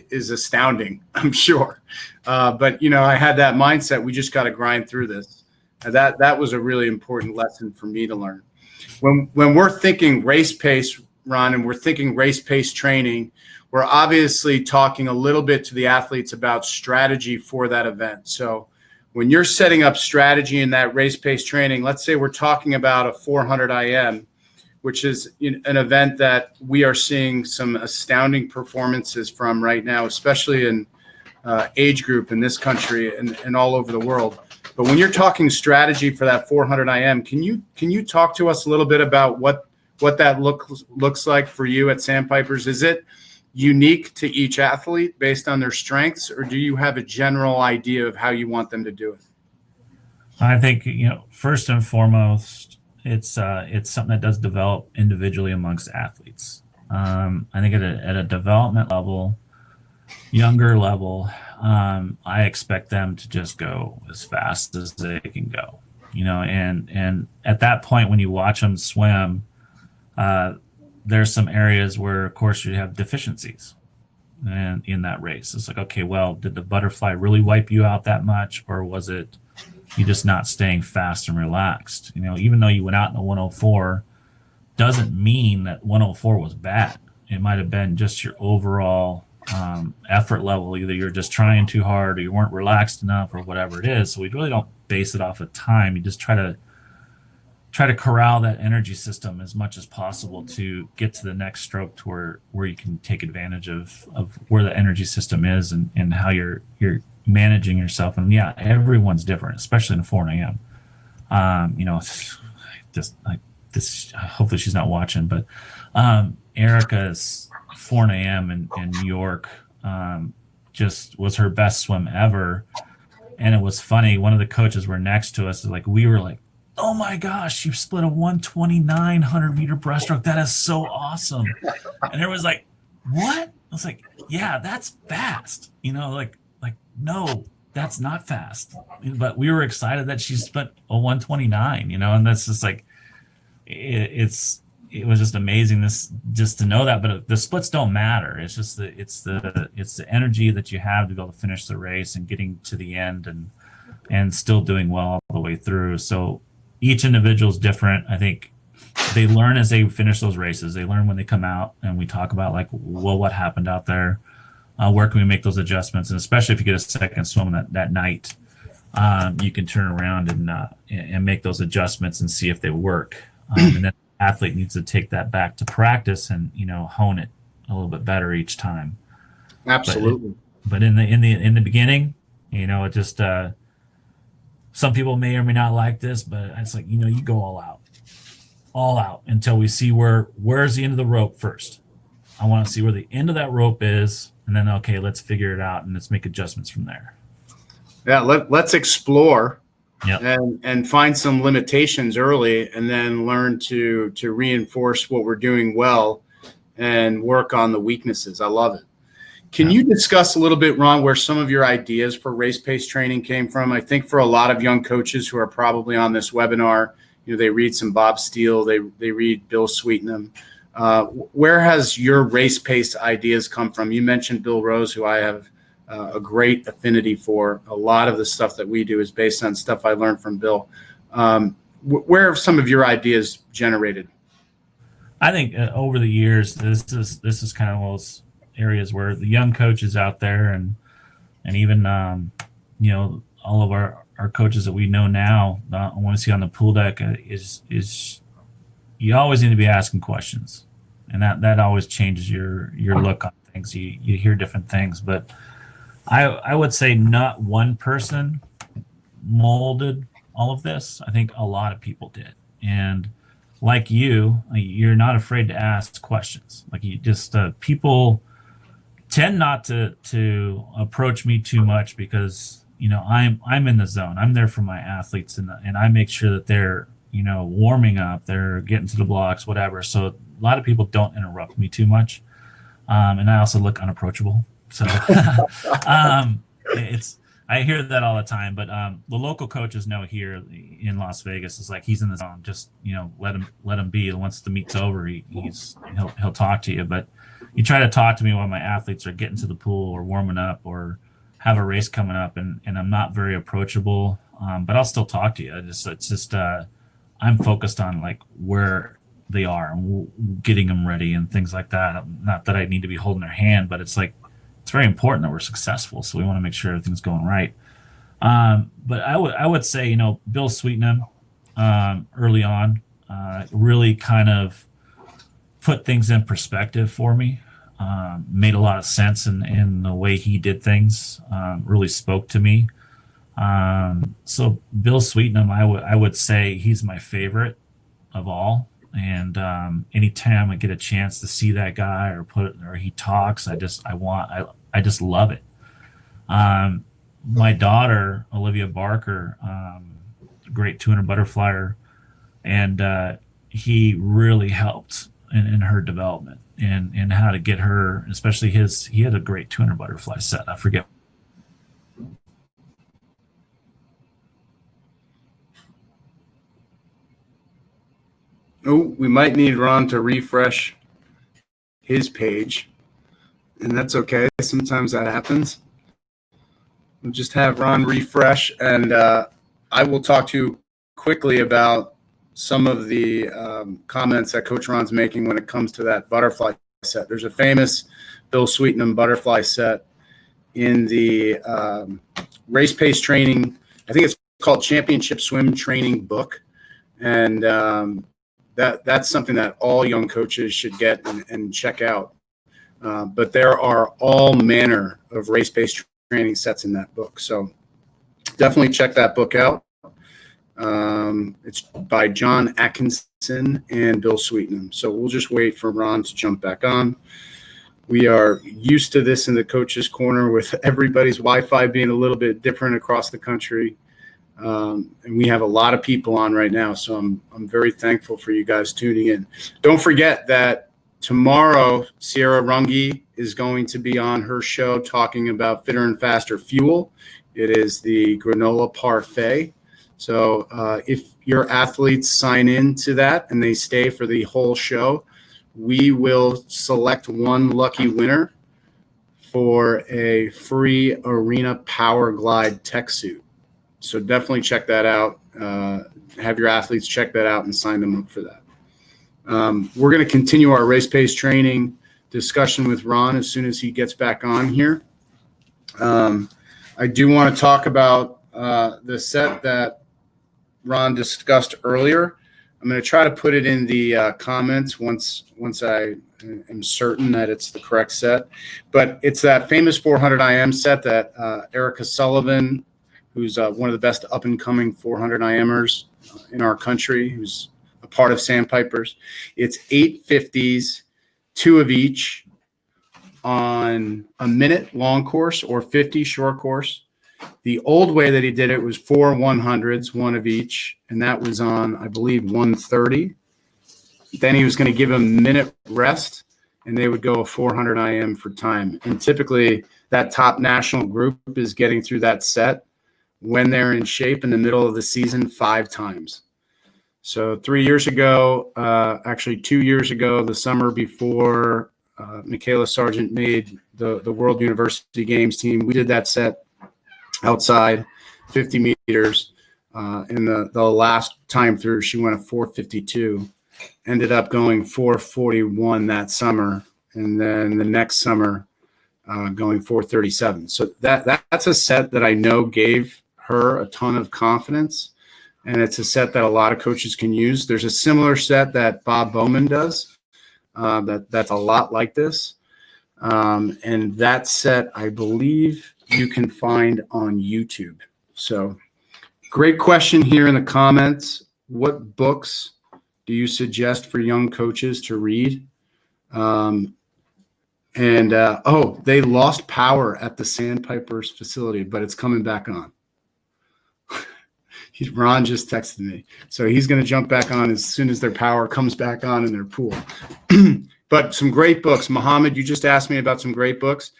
is astounding, I'm sure. But I had that mindset. We just got to grind through this. And that was a really important lesson for me to learn. When we're thinking race pace, Ron, and we're thinking race pace training, we're obviously talking a little bit to the athletes about strategy for that event. So when you're setting up strategy in that race pace training, let's say we're talking about a 400 IM, which is an event that we are seeing some astounding performances from right now, especially in age group in this country and all over the world. But when you're talking strategy for that 400 IM, can you talk to us a little bit about what that looks like for you at Sandpipers? Is it unique to each athlete based on their strengths, or do you have a general idea of how you want them to do it? I think, first and foremost, it's something that does develop individually amongst athletes. I think at a development level, younger level, I expect them to just go as fast as they can go, and at that point, when you watch them swim, there's some areas where, of course, you have deficiencies and in that race. It's like, okay, well, did the butterfly really wipe you out that much, or was it you just not staying fast and relaxed? Even though you went out in a 104, doesn't mean that 104 was bad. It might have been just your overall effort level. Either you're just trying too hard, or you weren't relaxed enough, or whatever it is. So we really don't base it off of time. You just try to corral that energy system as much as possible to get to the next stroke to where you can take advantage of where the energy system is and how you're managing yourself. And yeah, everyone's different, especially in a 4 a.m. Hopefully she's not watching, but Erica's 4 a.m. in New York just was her best swim ever. And it was funny. One of the coaches were next to us. We were like, oh my gosh, you split a 129 100-meter breaststroke. That is so awesome. And there was like, what? I was like, yeah, that's fast. No, that's not fast. But we were excited that she split a 129, and that's just like, it was just amazing just to know that. But the splits don't matter. It's just it's the energy that you have to be able to finish the race and getting to the end and still doing well all the way through. So each individual is different. I think they learn as they finish those races. They learn when they come out, and we talk about what happened out there. Where can we make those adjustments? And especially if you get a second swim that night, you can turn around and make those adjustments and see if they work. And then the athlete needs to take that back to practice and hone it a little bit better each time. Absolutely. But in the beginning, it just some people may or may not like this, but it's like you go all out until we see where's the end of the rope first. I want to see where the end of that rope is. And then, okay, let's figure it out and let's make adjustments from there. Yeah, let's explore Yep. and find some limitations early, and then learn to reinforce what we're doing well and work on the weaknesses. I love it. Can you discuss a little bit, Ron, where some of your ideas for race-paced training came from? I think for a lot of young coaches who are probably on this webinar, they read some Bob Steele, they read Bill Sweetenham. Where has your race-paced ideas come from? You mentioned Bill Rose, who I have a great affinity for. A lot of the stuff that we do is based on stuff I learned from Bill. Where have some of your ideas generated? I think over the years, this is kind of those areas where the young coaches out there and even all of our coaches that we know now, I want to see on the pool deck is you always need to be asking questions, and that always changes your look on things. You hear different things, but I would say not one person molded all of this. I think a lot of people did, and like you're not afraid to ask questions. Like you just people tend not to approach me too much because I'm in the zone. I'm there for my athletes, and I make sure that they're warming up, they're getting to the blocks, whatever. So a lot of people don't interrupt me too much, and I also look unapproachable. So I hear that all the time. But the local coaches know here in Las Vegas is like he's in the zone. Just let him be. Once the meet's over, he'll talk to you. But you try to talk to me while my athletes are getting to the pool or warming up or have a race coming up, and I'm not very approachable, but I'll still talk to you. It's just I'm focused on like where they are and getting them ready and things like that. Not that I need to be holding their hand, but it's like it's very important that we're successful, so we want to make sure everything's going right. But I would say Bill Sweetenham early on really kind of put things in perspective for me. Made a lot of sense in the way he did things. Really spoke to me. So Bill Sweetenham, I would say he's my favorite of all. And anytime I get a chance to see that guy or he talks, I just love it. My daughter Olivia Barker, great 200 butterflyer, and he really helped in her development and how to get her, especially he had a great 200 butterfly set. I forget. Oh, we might need Ron to refresh his page, and that's okay. Sometimes that happens. We'll just have Ron refresh, and I will talk to you quickly about some of the comments that Coach Ron's making when it comes to that butterfly set. There's a famous Bill Sweetenham butterfly set in the race pace training. I think it's called Championship Swim Training book, and that's something that all young coaches should get and check out. But there are all manner of race pace training sets in that book, so definitely check that book out. It's by John Atkinson and Bill Sweetenham. So we'll just wait for Ron to jump back on. We are used to this in the coaches' corner with everybody's Wi-Fi being a little bit different across the country. And we have a lot of people on right now, so I'm very thankful for you guys tuning in. Don't forget that tomorrow, Sierra Runge is going to be on her show talking about Fitter and Faster Fuel. It is the granola parfait. So if your athletes sign in to that and they stay for the whole show, we will select one lucky winner for a free Arena Power Glide tech suit. So definitely check that out. Have your athletes check that out and sign them up for that. We're going to continue our race pace training discussion with Ron as soon as he gets back on here. I do want to talk about the set that Ron discussed earlier. I'm going to try to put it in the comments once I am certain that it's the correct set. But it's that famous 400 IM set that Erica Sullivan, who's one of the best up-and-coming 400 IMers in our country, who's a part of Sandpipers. It's 850s, 2 of each on a minute long course or 50 short course. The old way that he did it was 4 100s, one of each, and that was on, I believe, 130. Then he was going to give him a minute rest, and they would go a 400 IM for time. And typically that top national group is getting through that set when they're in shape in the middle of the season 5 times. So 3 years ago, actually 2 years ago, the summer before Michaela Sargent made the World University Games team, we did that set outside 50 meters. In the last time through, she went a 4:52, ended up going 4:41 that summer. And then the next summer, going 4:37. So that's a set that I know gave her a ton of confidence. And it's a set that a lot of coaches can use. There's a similar set that Bob Bowman does that's a lot like this. And that set, I believe you can find on YouTube. So great question here in the comments. What books do you suggest for young coaches to read? They lost power at the Sandpipers facility, but it's coming back on. Ron just texted me. So he's going to jump back on as soon as their power comes back on in their pool. But some great books. Mohammed, you just asked me about some great books.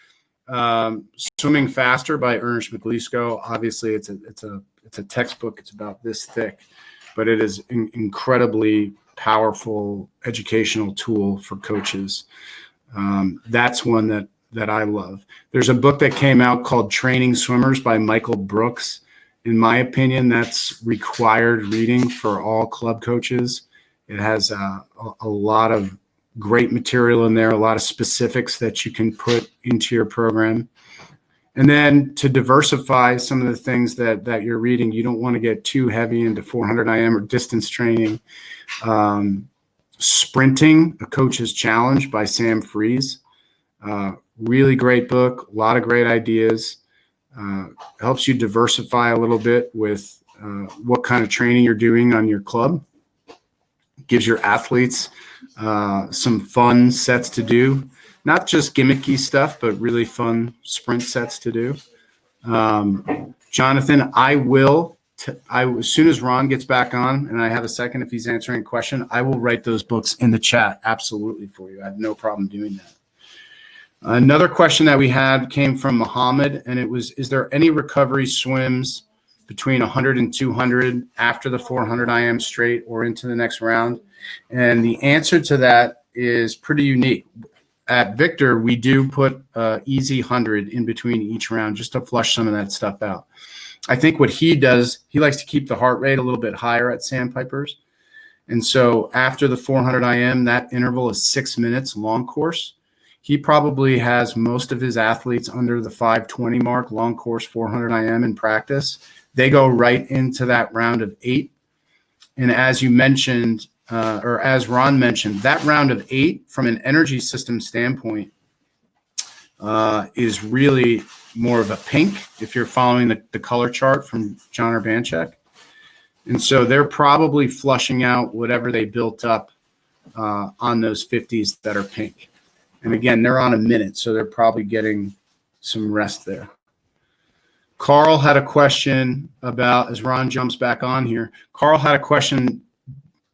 Swimming Faster by Ernest McLeisco. Obviously, it's a textbook. It's about this thick, but it is an incredibly powerful educational tool for coaches. That's one that I love. There's a book that came out called Training Swimmers by Michael Brooks. In my opinion, that's required reading for all club coaches. It has a lot of great material in there, a lot of specifics that you can put into your program. And then to diversify some of the things that you're reading, you don't want to get too heavy into 400 IM or distance training. Sprinting, A Coach's Challenge by Sam Fries. Really great book, a lot of great ideas. Helps you diversify a little bit with what kind of training you're doing on your club. Gives your athletes some fun sets to do. Not just gimmicky stuff, but really fun sprint sets to do. Jonathan, as soon as Ron gets back on, and I have a second if he's answering a question, I will write those books in the chat absolutely for you. I have no problem doing that. Another question that we had came from Muhammad, and it was, is there any recovery swims between 100 and 200 after the 400 IM straight or into the next round? And the answer to that is pretty unique. At Victor, we do put easy 100 in between each round just to flush some of that stuff out. I think what he does, he likes to keep the heart rate a little bit higher at Sandpipers. And so after the 400 IM, that interval is 6 minutes long course. He probably has most of his athletes under the 520 mark, long course 400 IM in practice. They go right into that round of 8. And as you mentioned, or as Ron mentioned, that round of 8 from an energy system standpoint is really more of a pink if you're following the color chart from John Urbanchek. And so they're probably flushing out whatever they built up on those 50s that are pink. And again, they're on a minute, so they're probably getting some rest there. Carl had a question about, as Ron jumps back on here, Carl had a question,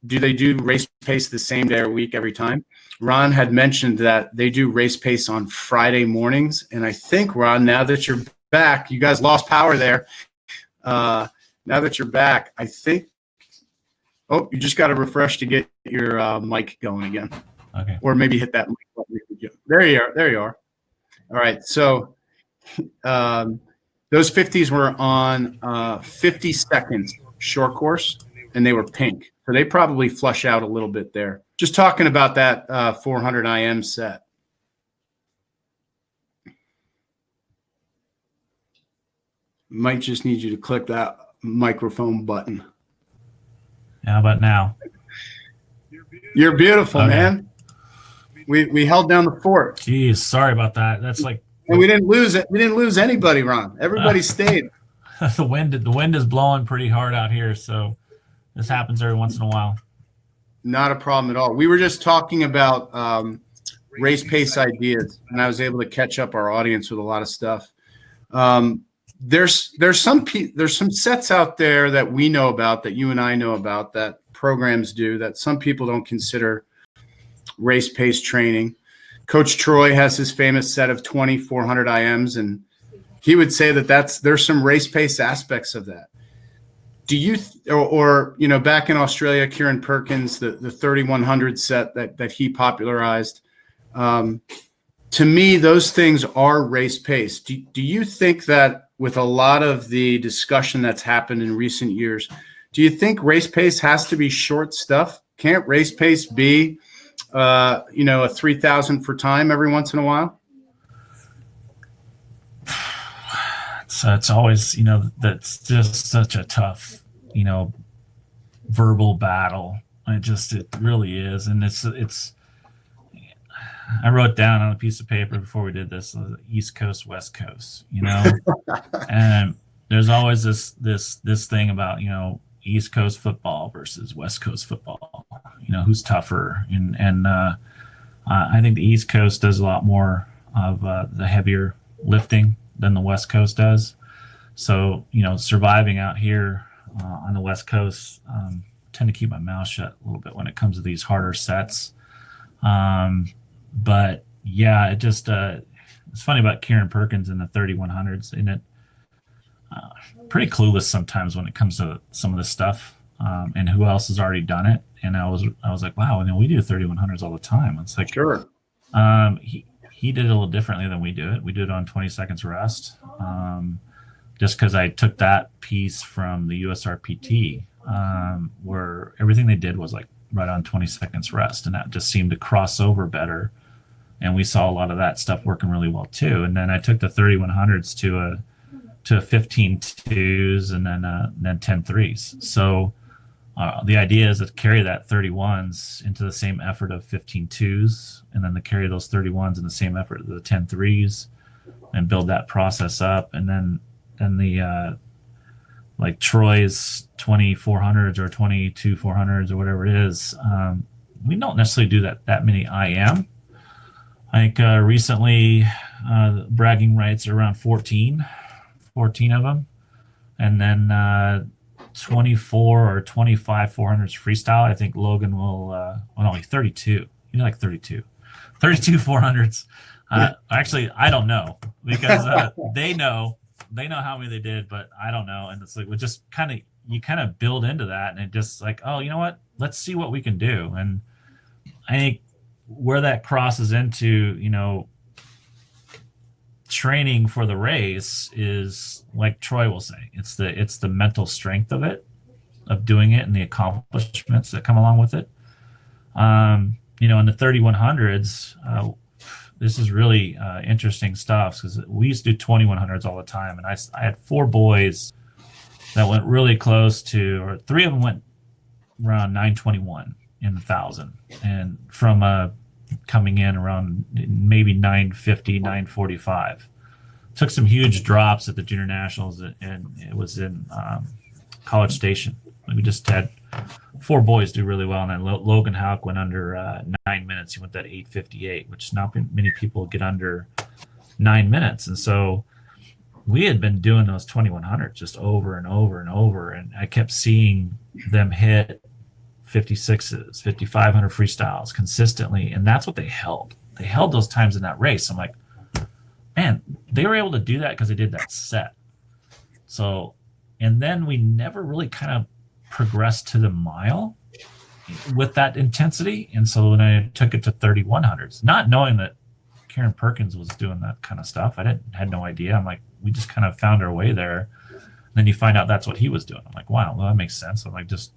do they do race pace the same day or week every time? Ron had mentioned that they do race pace on Friday mornings. And I think, Ron, now that you're back, you guys lost power there. Now that you're back, I think, oh, you just got to refresh to get your mic going again. Okay. Or maybe hit that mic button. There you are. There you are. All right. So those 50s were on 50 seconds short course, and they were pink. So they probably flush out a little bit there. Just talking about that 400 IM set. Might just need you to click that microphone button. How about now? You're beautiful, okay, man. We held down the fort. Jeez, sorry about that. That's like, and we didn't lose it. We didn't lose anybody, Ron. Everybody stayed. The wind is blowing pretty hard out here, so this happens every once in a while. Not a problem at all. We were just talking about race pace ideas, and I was able to catch up our audience with a lot of stuff. there's some sets out there that we know about, that you and I know about, that programs do, that some people don't consider race pace training. Coach Troy has his famous set of 2,400 IMs, and he would say that there's some race pace aspects of that. Do you, or back in Australia, Kieran Perkins, the 3,100 set that he popularized. To me, those things are race pace. Do you think that with a lot of the discussion that's happened in recent years, do you think race pace has to be short stuff? Can't race pace be, a 3,000 for time every once in a while? So it's always, that's just such a tough, verbal battle. It really is. And it's, I wrote down on a piece of paper before we did this, East Coast, West Coast, and there's always this thing about, East Coast football versus West Coast football, who's tougher. And I think the East Coast does a lot more of the heavier lifting than the West Coast does. So, surviving out here on the West Coast, tend to keep my mouth shut a little bit when it comes to these harder sets. But yeah, it just, it's funny about Kieran Perkins in the 3,100s, and it pretty clueless sometimes when it comes to some of this stuff, and who else has already done it. And I was like, wow, we do 3,100s all the time. It's like, sure. He did it a little differently than we do it. We do it on 20 seconds rest. Just because I took that piece from the USRPT, where everything they did was like right on 20 seconds rest, and that just seemed to cross over better. And we saw a lot of that stuff working really well too. And then I took the 3,100s to 15 twos and then 10 threes. So the idea is to carry that 31s into the same effort of 15 twos, and then to carry those 31s in the same effort of the 10 threes, and build that process up. And then the like Troy's 2,400s or 22,400s or whatever it is, we don't necessarily do that many IM. I think recently bragging rights are around 14 of them, and then 24 or 25 400s freestyle. I think Logan will only 32. Like 32 400s. Actually, I don't know, because they know how many they did, but I don't know. And it's like, we just you kind of build into that, and it just like, oh, you know what? Let's see what we can do. And I think where that crosses into, training for the race is, like Troy will say, it's the mental strength of it, of doing it, and the accomplishments that come along with it. In the 3,100s, this is really interesting stuff, because we used to do 2,100s all the time, and I had 4 boys that went really close to, or 3 of them went around 921 in the 1,000, and from coming in around maybe 950, 945. Took some huge drops at the junior nationals, and it was in College Station. We just had 4 boys do really well, and then Logan Houck went under 9 minutes. He went that 8:58, which not many people get under 9 minutes. And so we had been doing those 2,100 just over and over and over, and I kept seeing them hit 56s, 5,500 freestyles consistently, and that's what they held. They held those times in that race. I'm like, man, they were able to do that because they did that set. So, and then we never really kind of progressed to the mile with that intensity. And so when I took it to 3,100s, not knowing that Kieran Perkins was doing that kind of stuff, I had no idea. I'm like, we just kind of found our way there. And then you find out that's what he was doing. I'm like, wow, well, that makes sense. I'm like, just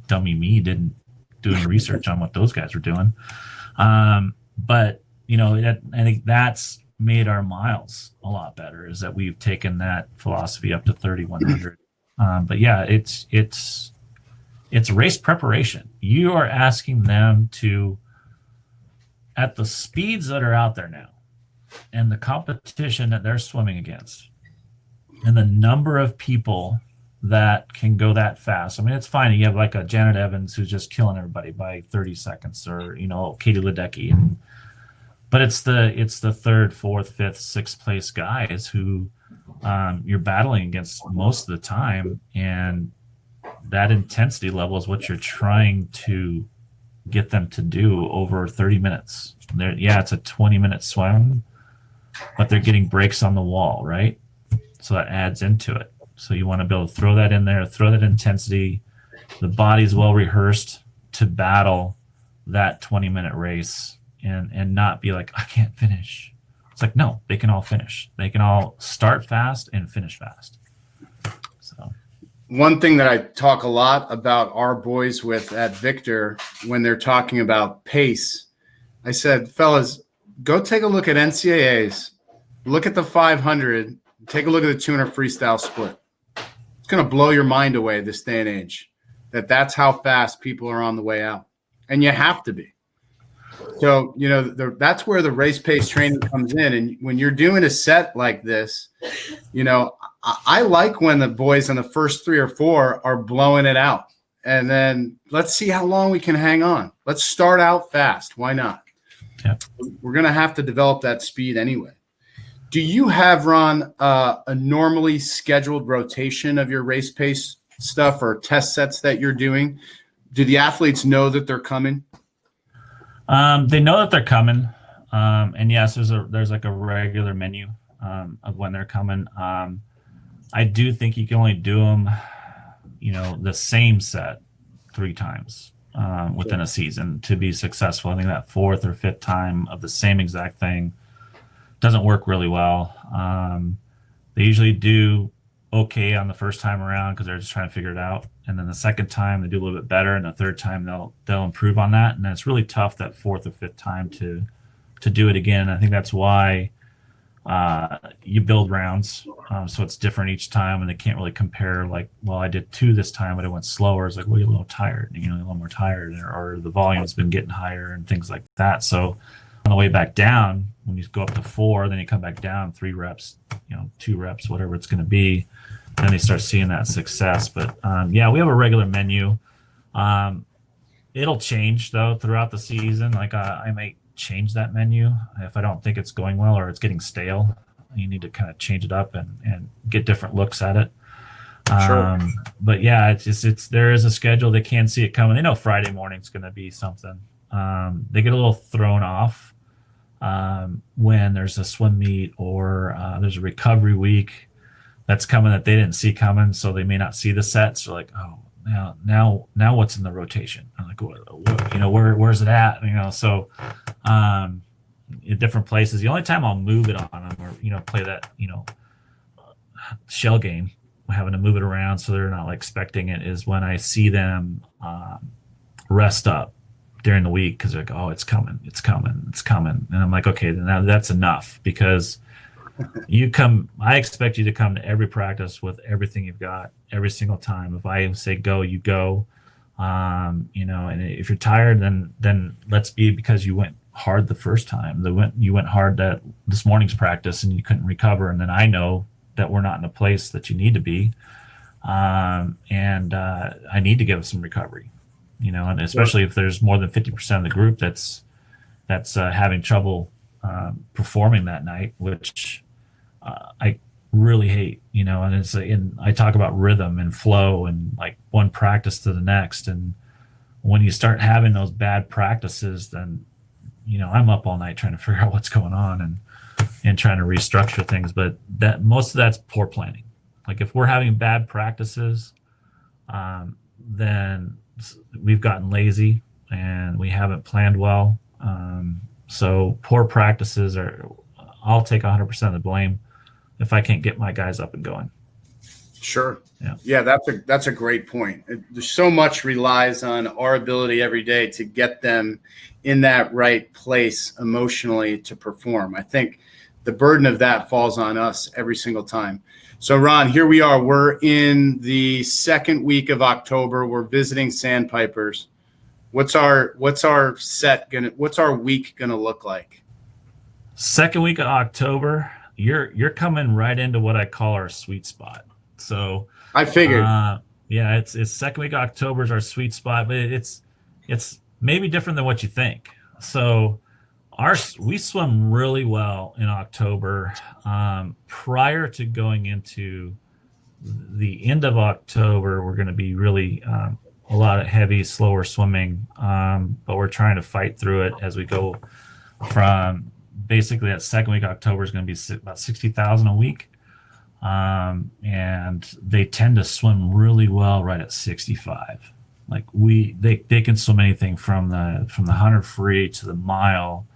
dummy me didn't do any research on what those guys were doing. But I think that's made our miles a lot better, is that we've taken that philosophy up to 3,100. But yeah, it's race preparation. You are asking them to, at the speeds that are out there now, and the competition that they're swimming against, and the number of people that can go that fast. I mean, it's fine. You have like a Janet Evans who's just killing everybody by 30 seconds, or Katie Ledecky, but it's the 3rd, 4th, 5th, 6th place guys who you're battling against most of the time, and that intensity level is what you're trying to get them to do over 30 minutes. It's a 20-minute swim, but they're getting breaks on the wall, right? So that adds into it. So you want to be able to throw that in there, throw that intensity. The body's well rehearsed to battle that 20-minute race and not be like, I can't finish. It's like, no, they can all finish. They can all start fast and finish fast. So one thing that I talk a lot about our boys with at Victor when they're talking about pace, I said, fellas, go take a look at NCAAs, look at the 500, take a look at the 200 freestyle split. It's going to blow your mind away this day and age that's how fast people are on the way out. And you have to be. So, that's where the race pace training comes in. And when you're doing a set like this, I like when the boys on the first 3 or 4 are blowing it out. And then let's see how long we can hang on. Let's start out fast. Why not? Yeah. We're going to have to develop that speed anyway. Do you have, Ron, a normally scheduled rotation of your race pace stuff or test sets that you're doing? Do the athletes know that they're coming? They know that they're coming. And yes, there's like a regular menu of when they're coming. I do think you can only do them, the same set 3 times within a season to be successful. I think that 4th or 5th time of the same exact thing doesn't work really well. They usually do okay on the first time around because they're just trying to figure it out. And then the second time they do a little bit better, and the third time they'll improve on that. And then it's really tough that 4th or 5th time to do it again. I think that's why you build rounds, so it's different each time, and they can't really compare. Like, well, I did 2 this time, but it went slower. It's like, well, you're a little tired, a little more tired, or the volume's been getting higher and things like that. So on the way back down, when you go up to 4, then you come back down 3 reps, 2 reps, whatever it's going to be. Then they start seeing that success. But we have a regular menu. It'll change though throughout the season. Like I might change that menu if I don't think it's going well or it's getting stale. You need to kind of change it up and get different looks at it. Sure. But yeah, it's there is a schedule. They can see it coming. They know Friday morning's going to be something. They get a little thrown off when there's a swim meet or there's a recovery week that's coming that they didn't see coming, so they may not see the sets. They're like, oh, now what's in the rotation? I'm like, where's it at? So in different places. The only time I'll move it on them or play that shell game, having to move it around so they're not like expecting it, is when I see them rest up during the week because they're like, oh, it's coming, and I'm like, okay, then that's enough, because I expect you to come to every practice with everything you've got every single time. If I say go, you go. And if you're tired, then let's be, because you went hard the first time. You went hard that this morning's practice and you couldn't recover, and then I know that we're not in a place that you need to be, and I need to give some recovery. And especially if there's more than 50% of the group that's having trouble performing that night, which I really hate, and I talk about rhythm and flow and like one practice to the next. And when you start having those bad practices, then, I'm up all night trying to figure out what's going on and trying to restructure things. But that most of that's poor planning. Like if we're having bad practices, then we've gotten lazy and we haven't planned well. So poor practices I'll take 100% of the blame if I can't get my guys up and going. Sure. Yeah. That's a great point. There's so much relies on our ability every day to get them in that right place emotionally to perform. I think the burden of that falls on us every single time. So Ron, here we are. We're in the second week of October. We're visiting Sandpipers. What's our week gonna look like? Second week of October, you're coming right into what I call our sweet spot. So I figured. It's second week of October is our sweet spot, but it's maybe different than what you think. So we swim really well in October. Prior to going into the end of October, we're going to be really a lot of heavy, slower swimming, but we're trying to fight through it as we go from basically that second week. October is going to be about 60,000 a week. And they tend to swim really well right at 65. Like they can swim anything from the 100 free to the mile.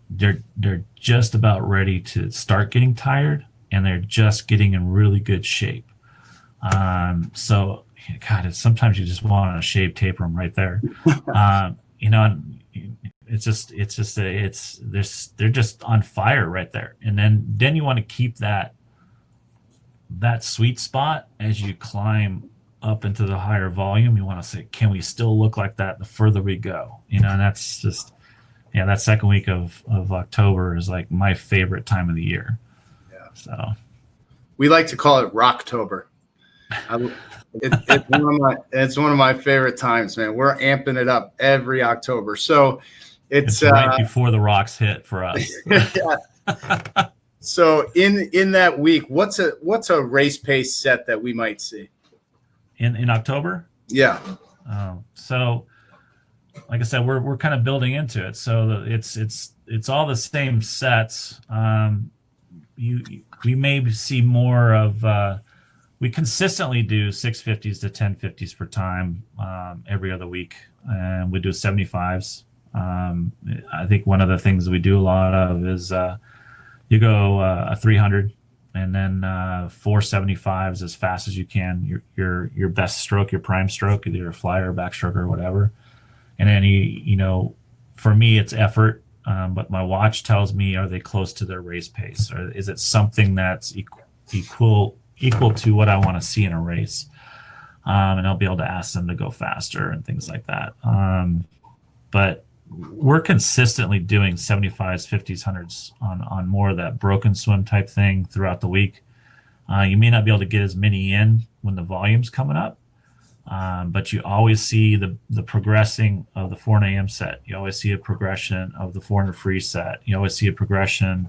They're just about ready to start getting tired, and they're just getting in really good shape. So God, sometimes you just want to shave taper them right there. They're just on fire right there. And then you want to keep that sweet spot as you climb up into the higher volume. You want to say, can we still look like that the further we go? And that's just, that second week of October is like my favorite time of the year. Yeah. So we like to call it Rocktober. It's one of my favorite times, man. We're amping it up every October. So it's right before the rocks hit for us. Yeah. So in that week, what's a race pace set that we might see in October? Yeah. So like I said, we're kind of building into it. So it's all the same sets. We may see more of. We consistently do 650s to 1050s per time every other week, and we do 75s. I think one of the things we do a lot of is you go a 300 and then 475s as fast as you can. Your best stroke, your prime stroke, either a flyer or backstroke or whatever. And then for me, it's effort. But my watch tells me, are they close to their race pace, or is it something that's equal to what I want to see in a race? And I'll be able to ask them to go faster and things like that. But we're consistently doing 75s, 50s, 100s on more of that broken swim type thing throughout the week. You may not be able to get as many in when the volume's coming up, but you always see the progressing of the 4 a.m. set. You always see a progression of the 400 free set. You always see a progression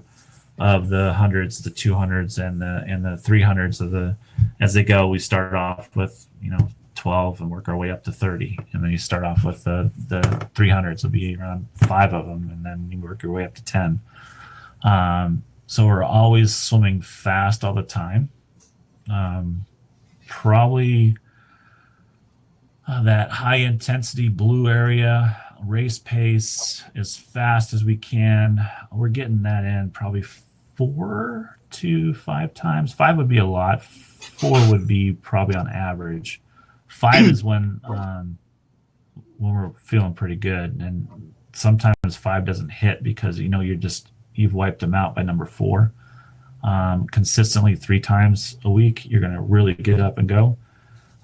of the 100s, the 200s, and the 300s as they go. We start off with 12 and work our way up to 30, and then you start off with the 300s. Will be around 5 of them, and then you work your way up to 10. So we're always swimming fast all the time. Probably that high intensity blue area race pace as fast as we can. We're getting that in probably 4 to 5 times. 5 would be a lot. 4 would be probably on average. 5 is when we're feeling pretty good, and sometimes 5 doesn't hit because you've wiped them out by number 4. Consistently 3 times a week, you're going to really get up and go.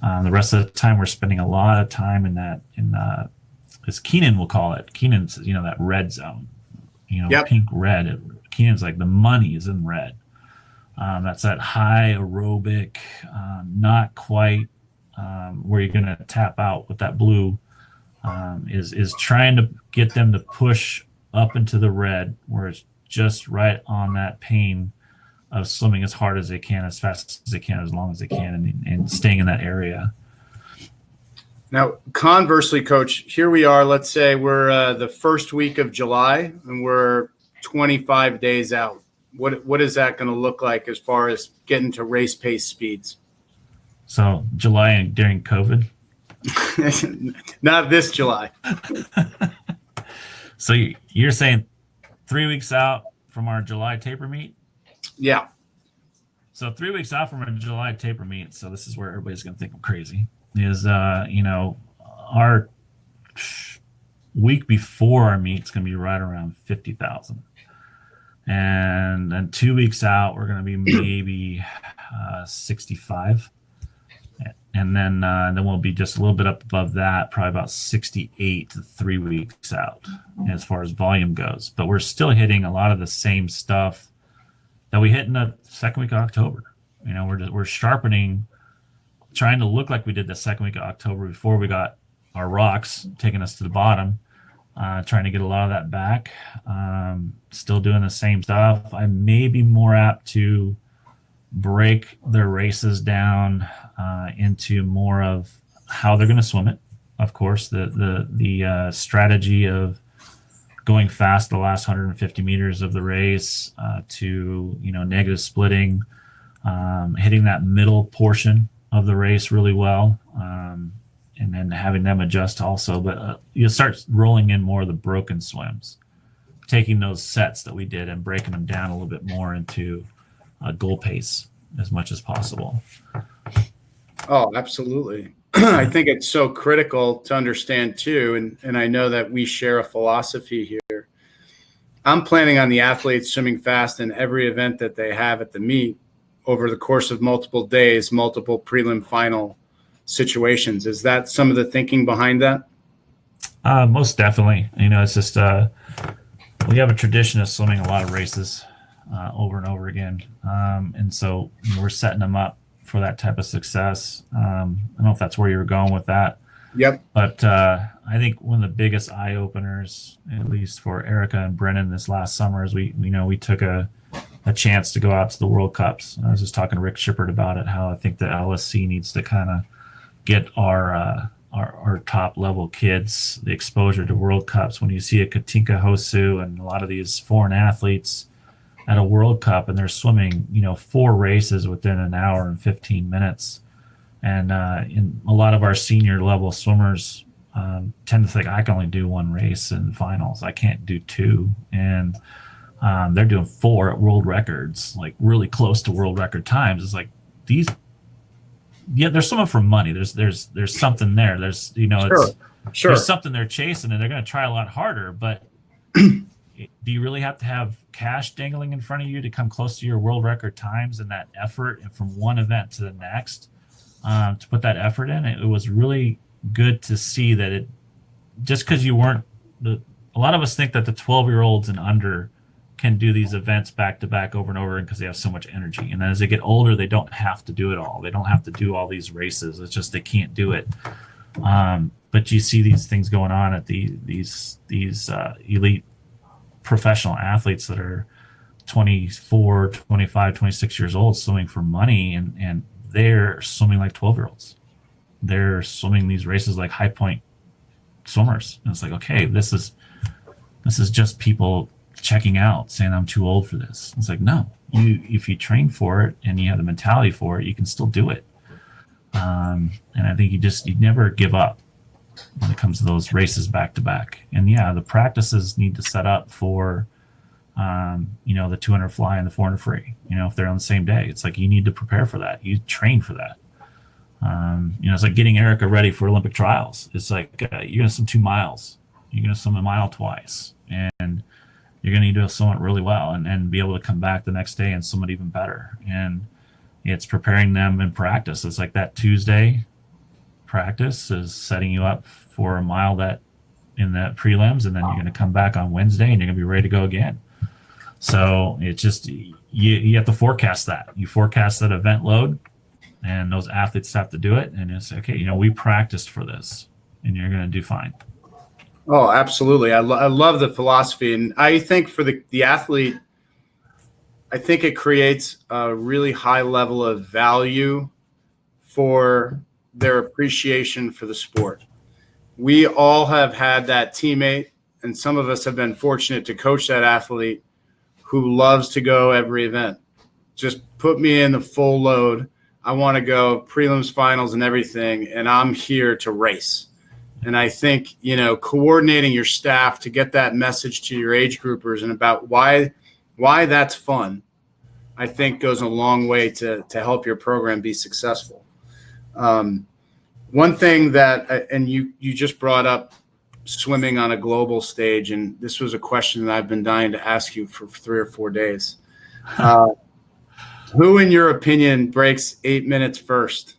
The rest of the time, we're spending a lot of time as Keenan will call it. Keenan's that red zone, Yep. Pink red. Keenan's like the money is in red. That's that high aerobic, not quite where you're going to tap out with that blue. Is trying to get them to push up into the red, where it's just right on that pain of swimming as hard as they can, as fast as they can, as long as they can, and staying in that area. Now, conversely, Coach, here we are. Let's say we're the first week of July, and we're 25 days out. What is that going to look like as far as getting to race pace speeds? So July during COVID? Not this July. So you're saying 3 weeks out from our July taper meet? Yeah. So 3 weeks out from our July taper meet, so this is where everybody's going to think I'm crazy, is, our week before our meet's going to be right around 50,000. And then 2 weeks out, we're going to be maybe 65. And then we'll be just a little bit up above that, probably about 68 to 3 weeks out as far as volume goes. But we're still hitting a lot of the same stuff that we hit in the second week of October. We're sharpening, trying to look like we did the second week of October before we got our rocks taking us to the bottom. trying to get a lot of that back. Still doing the same stuff. I may be more apt to break their races down into more of how they're going to swim it. Of course, the strategy of going fast the last 150 meters of the race to negative splitting, hitting that middle portion of the race really well, and then having them adjust also. But you start rolling in more of the broken swims, taking those sets that we did and breaking them down a little bit more into goal pace as much as possible. Oh, absolutely. I think it's so critical to understand too, and I know that we share a philosophy here. I'm planning on the athletes swimming fast in every event that they have at the meet over the course of multiple days, multiple prelim final situations. Is that some of the thinking behind that? Most definitely. It's just we have a tradition of swimming a lot of races over and over again, and so we're setting them up for that type of success. I don't know if that's where you were going with that. Yep. But I think one of the biggest eye openers, at least for Erica and Brennan this last summer, is we took a chance to go out to the World Cups. I was just talking to Rick Shippert about it, how I think the LSC needs to kind of get our top level kids the exposure to World Cups. When you see a Katinka Hosu and a lot of these foreign athletes at a World Cup and they're swimming, 4 races within an hour and 15 minutes. And in a lot of our senior level swimmers tend to think I can only do 1 race in finals. I can't do 2. And they're doing 4 at world records, like really close to world record times. It's like these, they're swimming for money. There's something there. There's, Sure. There's something they're chasing and they're going to try a lot harder, but do you really have to have cash dangling in front of you to come close to your world record times and that effort and from one event to the next to put that effort in? It was really good to see that it, just because you weren't, a lot of us think that the 12-year-olds and under can do these events back to back over and over because they have so much energy. And then as they get older, they don't have to do it all. They don't have to do all these races. It's just they can't do it. But you see these things going on at these elite professional athletes that are 24, 25, 26 years old swimming for money, and they're swimming like 12-year-olds. They're swimming these races like high point swimmers. And it's like, okay, this is just people checking out, saying I'm too old for this. It's like, no, if you train for it and you have the mentality for it, you can still do it. And I think you never give up when it comes to those races back to back. And yeah, the practices need to set up for, the 200 fly and the 400 free, if they're on the same day. It's like, you need to prepare for that. You train for that. It's like getting Erica ready for Olympic trials. It's like, you're going to swim 2 miles. You're going to swim a mile twice. And you're going to need to swim it really well and be able to come back the next day and swim it even better. And it's preparing them in practice. It's like that Tuesday practice is setting you up for a mile that in the prelims, and then you're going to come back on Wednesday and you're going to be ready to go again. So it's just, you have to forecast that. You forecast that event load, and those athletes have to do it. And it's okay, we practiced for this, and you're going to do fine. Oh, absolutely. I love the philosophy. And I think for the athlete, I think it creates a really high level of value for their appreciation for the sport. We all have had that teammate, and some of us have been fortunate to coach that athlete who loves to go every event. Just put me in the full load. I want to go prelims, finals, and everything, and I'm here to race. And I think, coordinating your staff to get that message to your age groupers and about why that's fun, I think goes a long way to help your program be successful. One thing that, and you just brought up swimming on a global stage, and this was a question that I've been dying to ask you for 3 or 4 days. Who, in your opinion, breaks 8 minutes first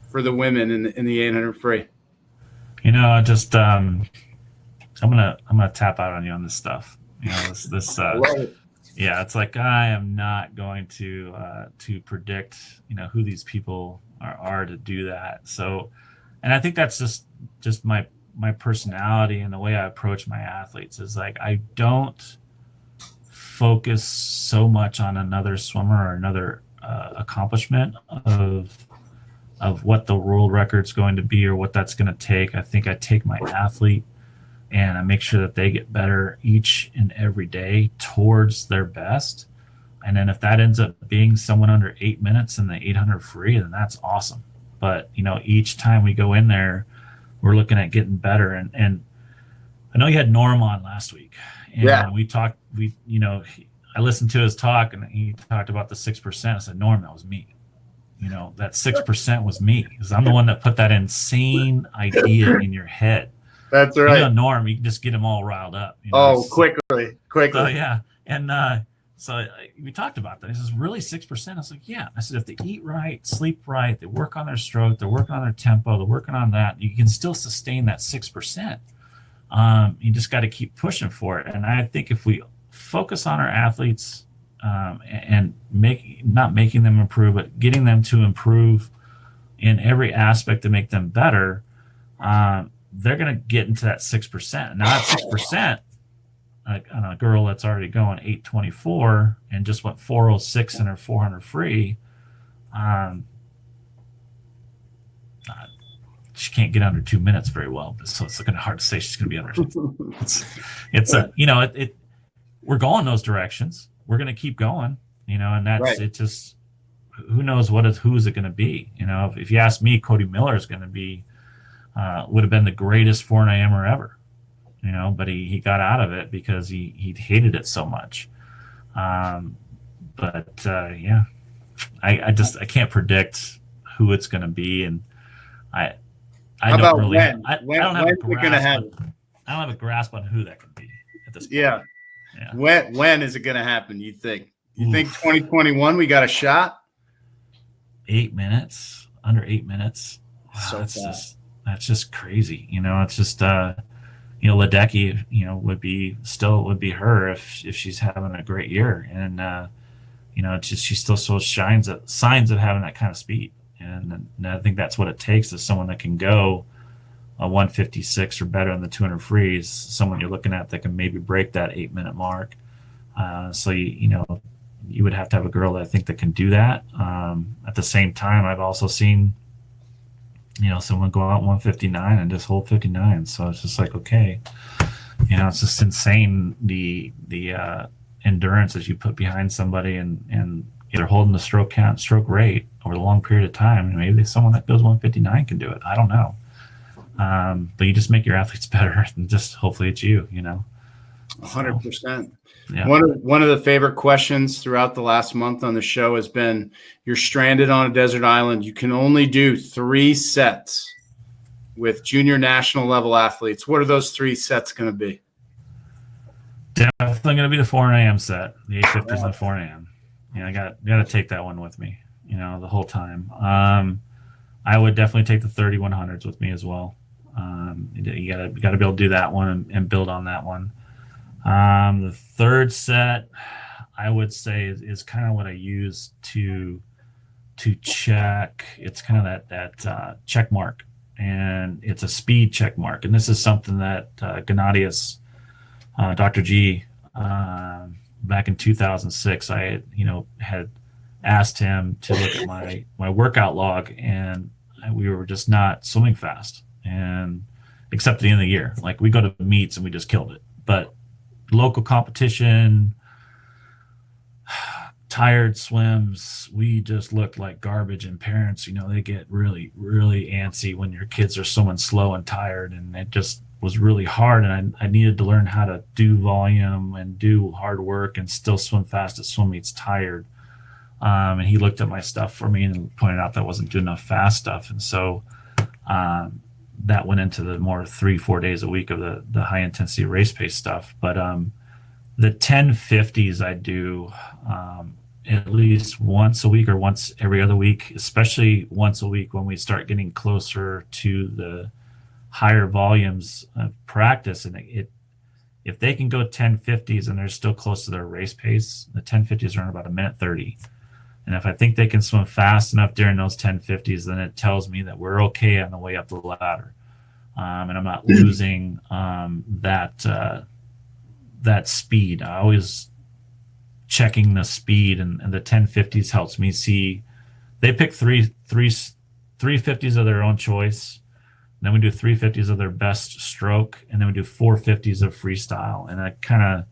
for the women in the 800 free? Just I'm gonna tap out on you on this stuff. Yeah, it's like I am not going to predict who these people are to do that. So, and I think that's just my my personality and the way I approach my athletes is like, I don't focus so much on another swimmer or another accomplishment of what the world record's going to be or what that's going to take. I think I take my athlete and I make sure that they get better each and every day towards their best. And then if that ends up being someone under 8 minutes in the 800 free, then that's awesome. But, each time we go in there, we're looking at getting better. And I know you had Norm on last week, and we talked, I listened to his talk, and he talked about the 6%. I said, Norm, that was me. That 6% was me, because I'm the one that put that insane idea in your head. That's right. Norm, you can just get him all riled up. Quickly. So, yeah. And so we talked about that. He says, really 6%? I was like, yeah. I said, if they eat right, sleep right, they work on their stroke, they're working on their tempo, they're working on that, you can still sustain that 6%. You just got to keep pushing for it. And I think if we focus on our athletes and not making them improve, but getting them to improve in every aspect to make them better, they're going to get into that 6%. Now, that 6%, on a girl that's already going 824 and just went 406 in her 400 free, she can't get under 2 minutes very well, so it's kind of hard to say she's going to be under. We're going those directions. We're going to keep going, and that's right. It. Just who knows who's it going to be? If you ask me, Cody Miller is going to be would have been the greatest 4IMer ever. But he got out of it because he hated it so much. I can't predict who it's going to be, and I don't really. I don't have a grasp. I don't have a grasp on who that could be at this point. Yeah. When is it going to happen? You think? You think 2021 we got a shot? 8 minutes, under 8 minutes. Wow, so that's just crazy. It's just. Ledecky, would be her if she's having a great year, and it's just she still shows signs of having that kind of speed, and I think that's what it takes is someone that can go a 156 or better in the 200 freeze, someone you're looking at that can maybe break that 8 minute mark. So you would have to have a girl that I think that can do that. At the same time, I've also seen. Someone go out 159 and just hold 59. So it's just like, okay, it's just insane the endurance that you put behind somebody and either holding the stroke count, stroke rate over a long period of time. And maybe someone that goes 159 can do it. I don't know. But you just make your athletes better, and just hopefully it's you. 100%. Yeah. One of the favorite questions throughout the last month on the show has been, you're stranded on a desert island. You can only do 3 sets with junior national level athletes. What are those 3 sets going to be? Definitely going to be the 4AM set, the 850s and the 4AM. I got to take that one with me, the whole time. I would definitely take the 3100s with me as well. You got to be able to do that one and build on that one. The third set, I would say, is kind of what I use to check. It's kind of that check mark, and it's a speed check mark. And this is something that Gennadius, Dr. G, back in 2006, I had asked him to look at my workout log, and we were just not swimming fast, and except at the end of the year, like we go to meets and we just killed it, but local competition, tired swims, we just looked like garbage. And parents, they get really, really antsy when your kids are swimming slow and tired, and it just was really hard. And I needed to learn how to do volume and do hard work and still swim fast at swim meets tired. And he looked at my stuff for me and pointed out that I wasn't doing enough fast stuff. And so that went into the more 3-4 days a week of the high intensity race pace stuff. But the 1050s I do at least once a week or once every other week, especially once a week when we start getting closer to the higher volumes of practice. And if they can go 1050s and they're still close to their race pace, the 1050s are in about 1:30. And if I think they can swim fast enough during those 1050s, then it tells me that we're okay on the way up the ladder. and I'm not losing that speed. I always checking the speed, and the 1050s helps me see. They pick 350s of their own choice. Then we do 350s of their best stroke, and then we do 450s of freestyle. And I kind of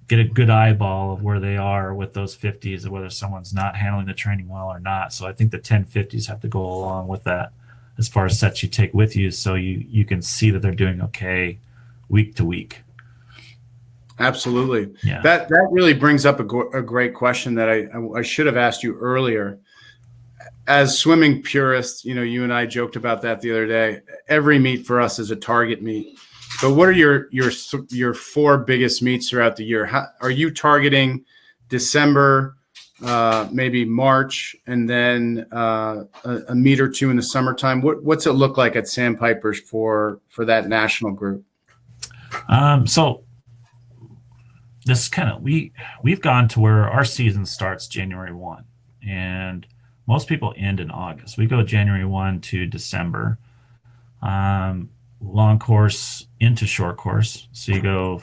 get a good eyeball of where they are with those 50s, and whether someone's not handling the training well or not. So I think the 1050s have to go along with that as far as sets you take with you, so you can see that they're doing okay week to week. Absolutely. Yeah. That really brings up a great question that I should have asked you earlier. As swimming purists, you and I joked about that the other day. Every meet for us is a target meet. But what are your 4 biggest meets throughout the year? Are you targeting December, maybe March, and then a meet or 2 in the summertime? What's it look like at Sandpipers for that national group? So this kind of we've gone to where our season starts January 1, and most people end in August. We go January 1 to December. Long course into short course. So you go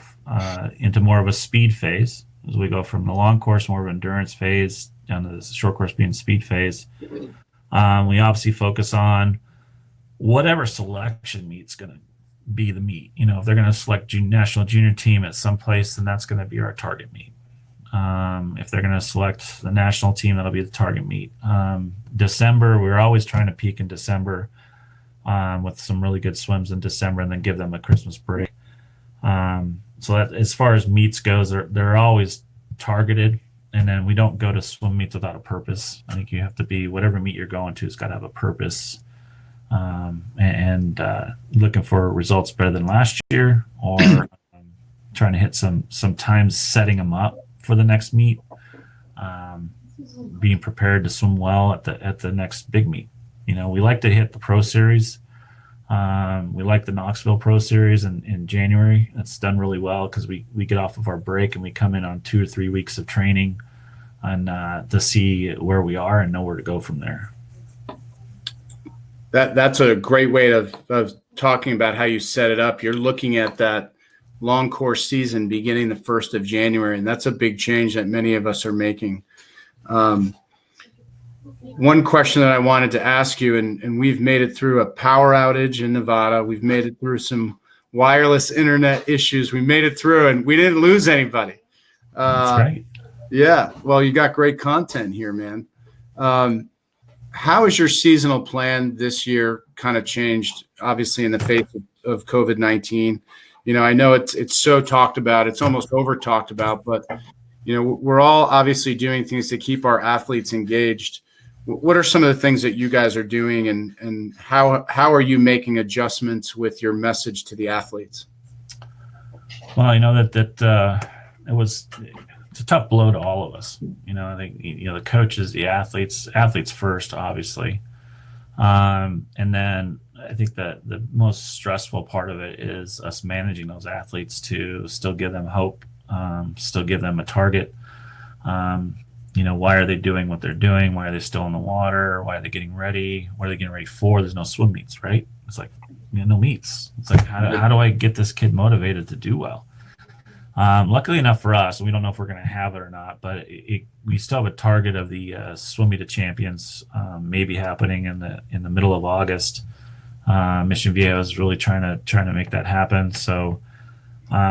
into more of a speed phase. As we go from the long course, more of an endurance phase, down to the short course being speed phase. We obviously focus on whatever selection meet's going to be the meet. If they're going to select national junior team at some place, then that's going to be our target meet. If they're going to select the national team, that'll be the target meet. December, we're always trying to peak in December with some really good swims in December, and then give them a Christmas break. So that, as far as meets goes, they're always targeted, and then we don't go to swim meets without a purpose. I think you have to be, whatever meet you're going to, it's got to have a purpose, and looking for results better than last year, or trying to hit some times setting them up for the next meet, being prepared to swim well at the next big meet. We like to hit the Pro Series. We like the Knoxville Pro Series in January. That's done really well because we get off of our break and we come in on 2 or 3 weeks of training, and to see where we are and know where to go from there. That's a great way of talking about how you set it up. You're looking at that long course season beginning the 1st of January, and that's a big change that many of us are making. One question that I wanted to ask you, and we've made it through a power outage in Nevada. We've made it through some wireless internet issues. We made it through, and we didn't lose anybody. That's great. Yeah. Well, you got great content here, man. How has your seasonal plan this year kind of changed, obviously, in the face of COVID-19? I know it's so talked about, it's almost over talked about, but, we're all obviously doing things to keep our athletes engaged. What are some of the things that you guys are doing, and how are you making adjustments with your message to the athletes? Well, it's a tough blow to all of us. I think, the coaches, the athletes first, obviously. And then I think that the most stressful part of it is us managing those athletes to still give them hope, still give them a target. Why are they doing what they're doing? Why are they still in the water? Why are they getting ready? What are they getting ready for? There's no swim meets, right? It's like, no meets. It's like, how do I get this kid motivated to do well? Luckily enough for us, we don't know if we're going to have it or not, but we still have a target of the Swim Meet of Champions maybe happening in the middle of August. Mission Viejo is really trying to make that happen. So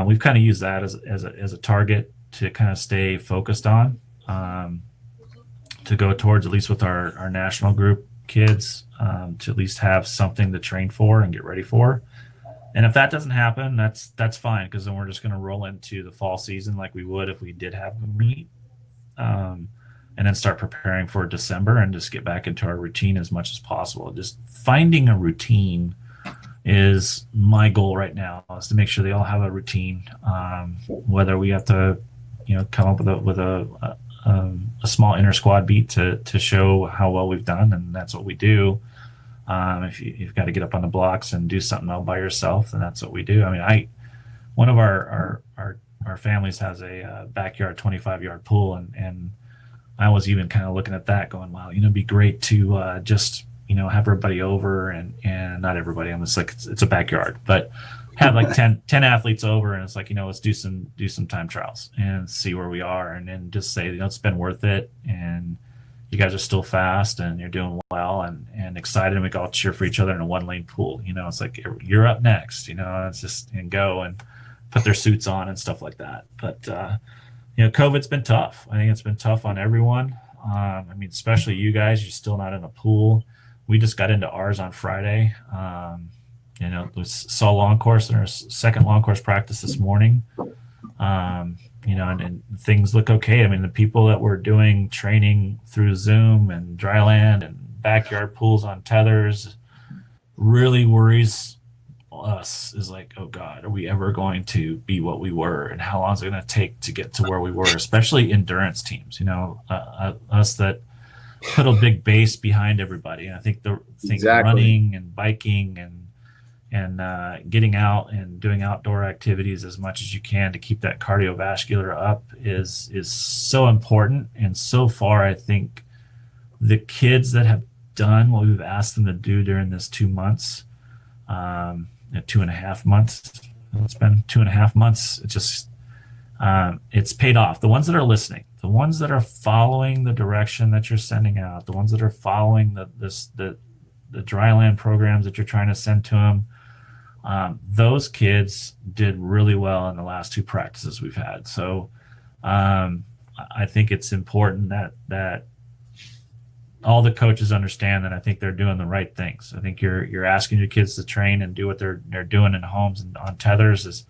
we've kind of used that as a target to kind of stay focused on, to go towards, at least with our national group kids, to at least have something to train for and get ready for. And if that doesn't happen, that's fine, because then we're just going to roll into the fall season like we would if we did have a meet, and then start preparing for December and just get back into our routine as much as possible. Just finding a routine is my goal right now, is to make sure they all have a routine, whether we have to come up with a small inter squad beat to show how well we've done, and that's what we do. If you've got to get up on the blocks and do something all by yourself, then that's what we do. I mean, one of our families has a backyard 25-yard pool, and I was even kind of looking at that going, wow, it'd be great to just have everybody over and not everybody. I'm just like, it's a backyard, but have like 10 athletes over, and it's like, let's do some time trials and see where we are, and then just say, it's been worth it, and you guys are still fast and you're doing well and excited, and we can all cheer for each other in a 1-lane pool. It's like, you're up next, it's just, and go and put their suits on and stuff like that. But COVID's been tough. I think it's been tough on everyone. Especially you guys, you're still not in a pool. We just got into ours on Friday. We saw long course in our second long course practice this morning. And things look okay. The people that were doing training through Zoom and dryland and backyard pools on tethers really worries us, is like, oh God, are we ever going to be what we were? And how long is it going to take to get to where we were, especially endurance teams, us that put a big base behind everybody. And I think Exactly. running and biking and getting out and doing outdoor activities as much as you can to keep that cardiovascular up is so important. And so far, I think the kids that have done what we've asked them to do during this 2 months, 2.5 months, it's been 2.5 months. It just, it's paid off. The ones that are listening, the ones that are following the direction that you're sending out, the ones that are following the dryland programs that you're trying to send to them, those kids did really well in the last 2 practices we've had. So I think it's important that all the coaches understand that. I think they're doing the right things. I think you're asking your kids to train and do what they're doing in homes and on tethers.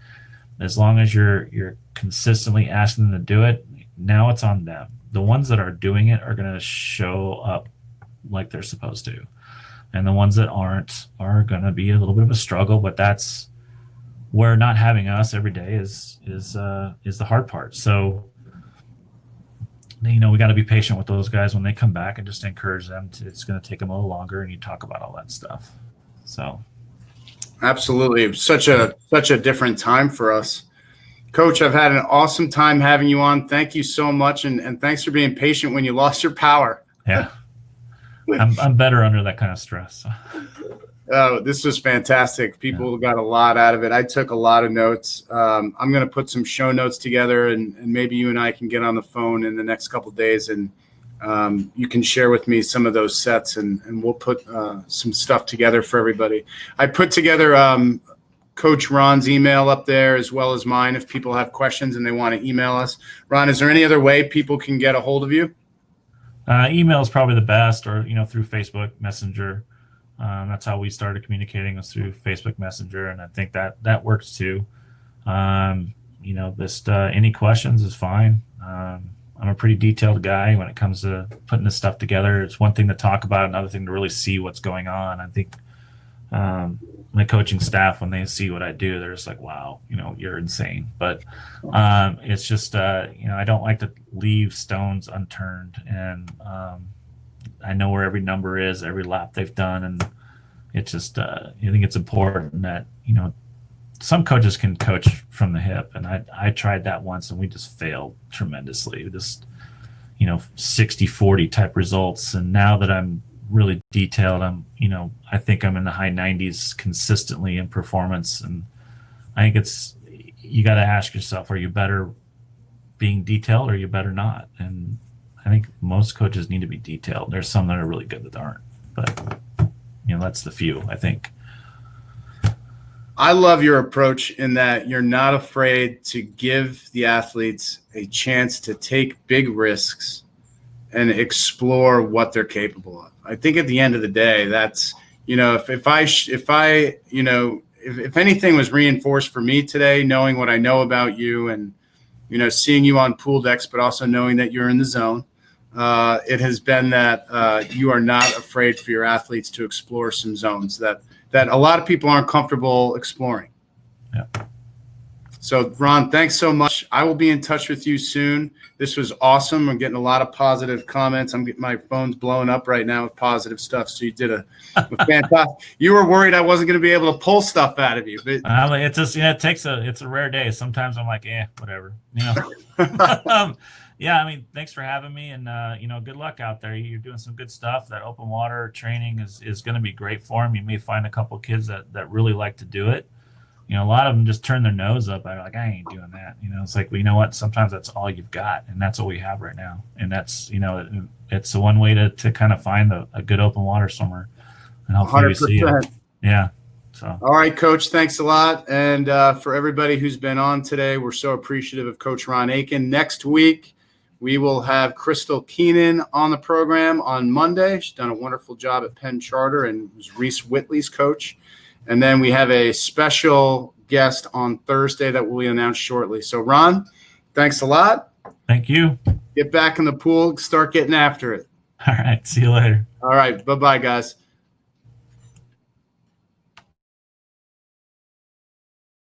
As long as you're consistently asking them to do it, now it's on them. The ones that are doing it are going to show up like they're supposed to. And the ones that aren't are going to be a little bit of a struggle, but that's where not having us every day is the hard part. So, we got to be patient with those guys when they come back and just encourage them it's going to take them a little longer, and you talk about all that stuff. So, absolutely, such a different time for us. Coach, I've had an awesome time having you on. Thank you so much, and thanks for being patient when you lost your power. Yeah. I'm better under that kind of stress. This was fantastic. People got a lot out of it. I took a lot of notes. I'm going to put some show notes together, and maybe you and I can get on the phone in the next couple of days, and you can share with me some of those sets, and we'll put some stuff together for everybody. I put together Coach Ron's email up there as well as mine if people have questions and they want to email us. Ron, is there any other way people can get a hold of you? Email is probably the best, or through Facebook Messenger. That's how we started communicating, was through Facebook Messenger, and I think that works too. Just any questions is fine. I'm a pretty detailed guy when it comes to putting this stuff together. It's one thing to talk about, another thing to really see what's going on. I think my coaching staff, when they see what I do, they're just like, wow, you're insane. But it's just, I don't like to leave stones unturned. And I know where every number is, every lap they've done. And it's just, I think it's important that, some coaches can coach from the hip. And I tried that once, and we just failed tremendously. Just, 60-40 type results. And now that I'm really detailed, I think I'm in the high 90s consistently in performance. And I think you got to ask yourself, are you better being detailed, or are you better not? And I think most coaches need to be detailed. There's some that are really good that aren't, but that's the few, I think. I love your approach in that you're not afraid to give the athletes a chance to take big risks and explore what they're capable of. I think at the end of the day, that's, if anything was reinforced for me today, knowing what I know about you and, seeing you on pool decks, but also knowing that you're in the zone, it has been that you are not afraid for your athletes to explore some zones that a lot of people aren't comfortable exploring. Yeah. So, Ron, thanks so much. I will be in touch with you soon. This was awesome. I'm getting a lot of positive comments. I'm getting my phone's blowing up right now with positive stuff. So you did a fantastic. You were worried I wasn't going to be able to pull stuff out of you. But it's just, it's a rare day. Sometimes I'm like, whatever. Yeah, I mean, thanks for having me, and good luck out there. You're doing some good stuff. That open water training is going to be great for them. You may find a couple kids that really like to do it. A lot of them just turn their nose up. I'm like, I ain't doing that. It's like, well, you know what? Sometimes that's all you've got, and that's what we have right now. And that's, it's the one way to kind of find a good open water swimmer, and hopefully we see it. Yeah. So. All right, Coach. Thanks a lot. And for everybody who's been on today, we're so appreciative of Coach Ron Aitken. Next week, we will have Crystal Keenan on the program on Monday. She's done a wonderful job at Penn Charter and was Reese Whitley's coach. And then we have a special guest on Thursday that will be announced shortly. So, Ron, thanks a lot. Thank you. Get back in the pool. Start getting after it. All right. See you later. All right. Bye-bye, guys.